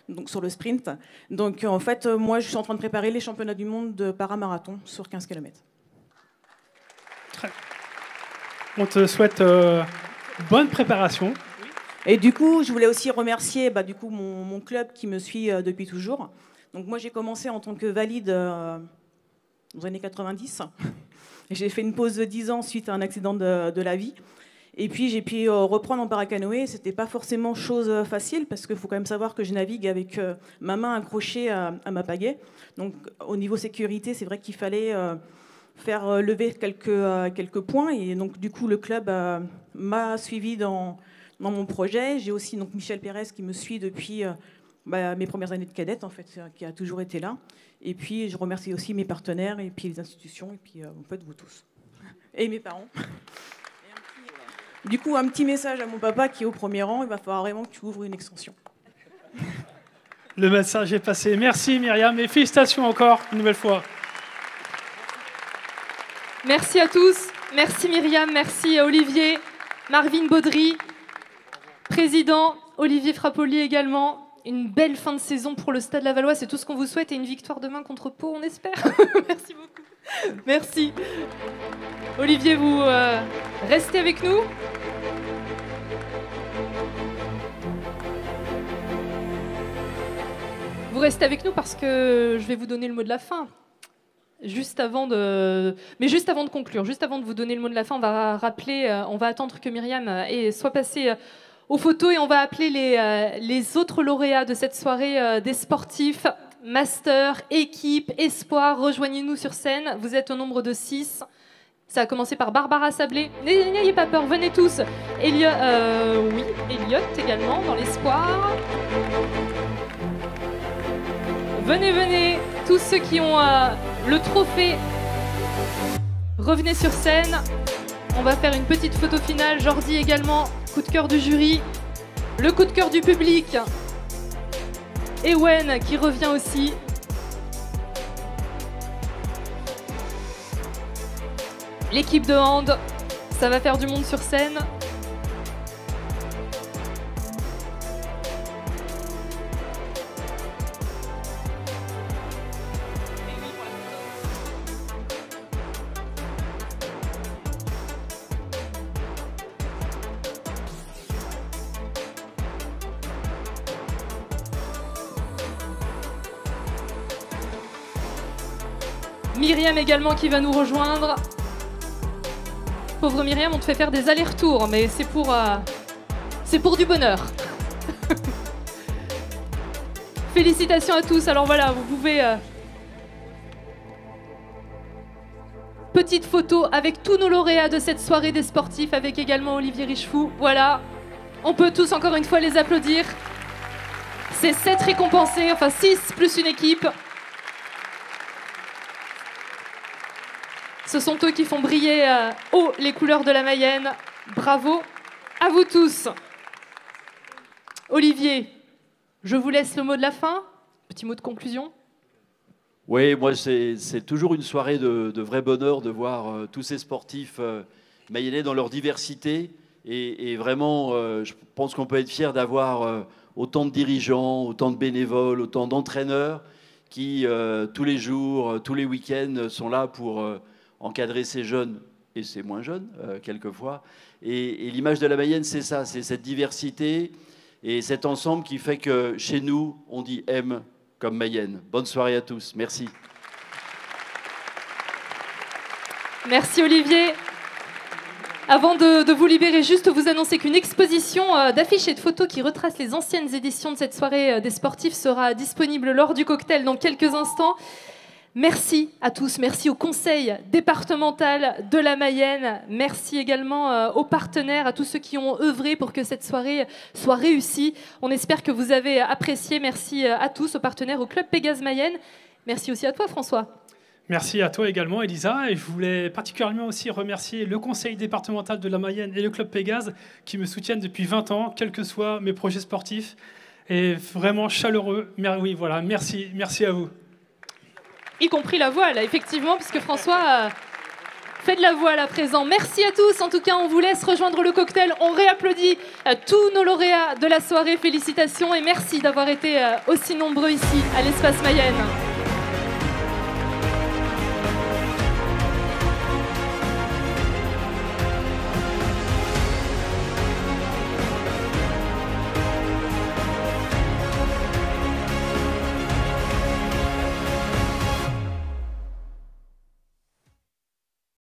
donc sur le sprint. Donc, en fait, moi, je suis en train de préparer les championnats du monde de paramarathon sur 15 km. On te souhaite bonne préparation. Et du coup, je voulais aussi remercier mon club qui me suit depuis toujours. Donc, moi, j'ai commencé en tant que valide dans les années 90. J'ai fait une pause de 10 ans suite à un accident de la vie. Et puis j'ai pu reprendre en paracanoë. Ce n'était pas forcément chose facile parce qu'il faut quand même savoir que je navigue avec ma main accrochée à ma pagaie. Donc au niveau sécurité, c'est vrai qu'il fallait faire lever quelques points. Et donc du coup, le club m'a suivi dans mon projet. J'ai aussi donc Michel Pérez qui me suit depuis mes premières années de cadette, en fait, qui a toujours été là. Et puis, je remercie aussi mes partenaires et puis les institutions et puis, en fait, vous tous. Et mes parents. Du coup, un petit message à mon papa qui est au premier rang. Il va falloir vraiment que tu ouvres une extension. Le message est passé. Merci Myriam et félicitations encore une nouvelle fois. Merci à tous. Merci Myriam, merci à Olivier, Marvin Baudry, président, Olivier Frappoli également. Une belle fin de saison pour le Stade Lavallois, c'est tout ce qu'on vous souhaite et une victoire demain contre Pau, on espère. Merci beaucoup. Merci. Olivier, vous restez avec nous. Vous restez avec nous parce que je vais vous donner le mot de la fin. Juste avant de conclure, juste avant de vous donner le mot de la fin, on va attendre que Myriam soit passée aux photos et on va appeler les autres lauréats de cette soirée des sportifs, master, équipe, espoir. Rejoignez-nous sur scène, vous êtes au nombre de 6. Ça a commencé par Barbara Sablé. N'ayez pas peur, venez tous. Elliot également dans l'espoir. Venez, tous ceux qui ont le trophée, revenez sur scène. On va faire une petite photo finale. Jordi également, coup de cœur du jury. Le coup de cœur du public. Ewen qui revient aussi. L'équipe de hand, ça va faire du monde sur scène. Myriam également qui va nous rejoindre. Pauvre Myriam, on te fait faire des allers-retours, mais c'est pour du bonheur. Félicitations à tous. Alors voilà, vous pouvez... Petite photo avec tous nos lauréats de cette soirée des sportifs, avec également Olivier Richefou. Voilà, on peut tous encore une fois les applaudir. C'est 7 récompensés, enfin 6 plus une équipe. Ce sont eux qui font briller haut les couleurs de la Mayenne. Bravo à vous tous. Olivier, je vous laisse le mot de la fin. Petit mot de conclusion. Oui, moi, c'est toujours une soirée de vrai bonheur de voir tous ces sportifs mayennais dans leur diversité. Et vraiment, je pense qu'on peut être fier d'avoir autant de dirigeants, autant de bénévoles, autant d'entraîneurs qui, tous les jours, tous les week-ends, sont là pour encadrer ces jeunes et ces moins jeunes, quelquefois. Et l'image de la Mayenne, c'est ça, c'est cette diversité et cet ensemble qui fait que chez nous, on dit M comme Mayenne. Bonne soirée à tous. Merci. Merci Olivier. Avant de vous libérer, juste vous annoncer qu'une exposition d'affiches et de photos qui retrace les anciennes éditions de cette soirée des sportifs sera disponible lors du cocktail dans quelques instants. Merci à tous, merci au conseil départemental de la Mayenne, merci également aux partenaires, à tous ceux qui ont œuvré pour que cette soirée soit réussie. On espère que vous avez apprécié, merci à tous, aux partenaires, au Club Pégase Mayenne. Merci aussi à toi François. Merci à toi également Elisa, et je voulais particulièrement aussi remercier le conseil départemental de la Mayenne et le Club Pégase qui me soutiennent depuis 20 ans, quels que soient mes projets sportifs, et vraiment chaleureux. Oui, voilà, merci à vous. Y compris la voile, effectivement, puisque François fait de la voile à présent. Merci à tous. En tout cas, on vous laisse rejoindre le cocktail. On réapplaudit tous nos lauréats de la soirée. Félicitations et merci d'avoir été aussi nombreux ici à l'Espace Mayenne.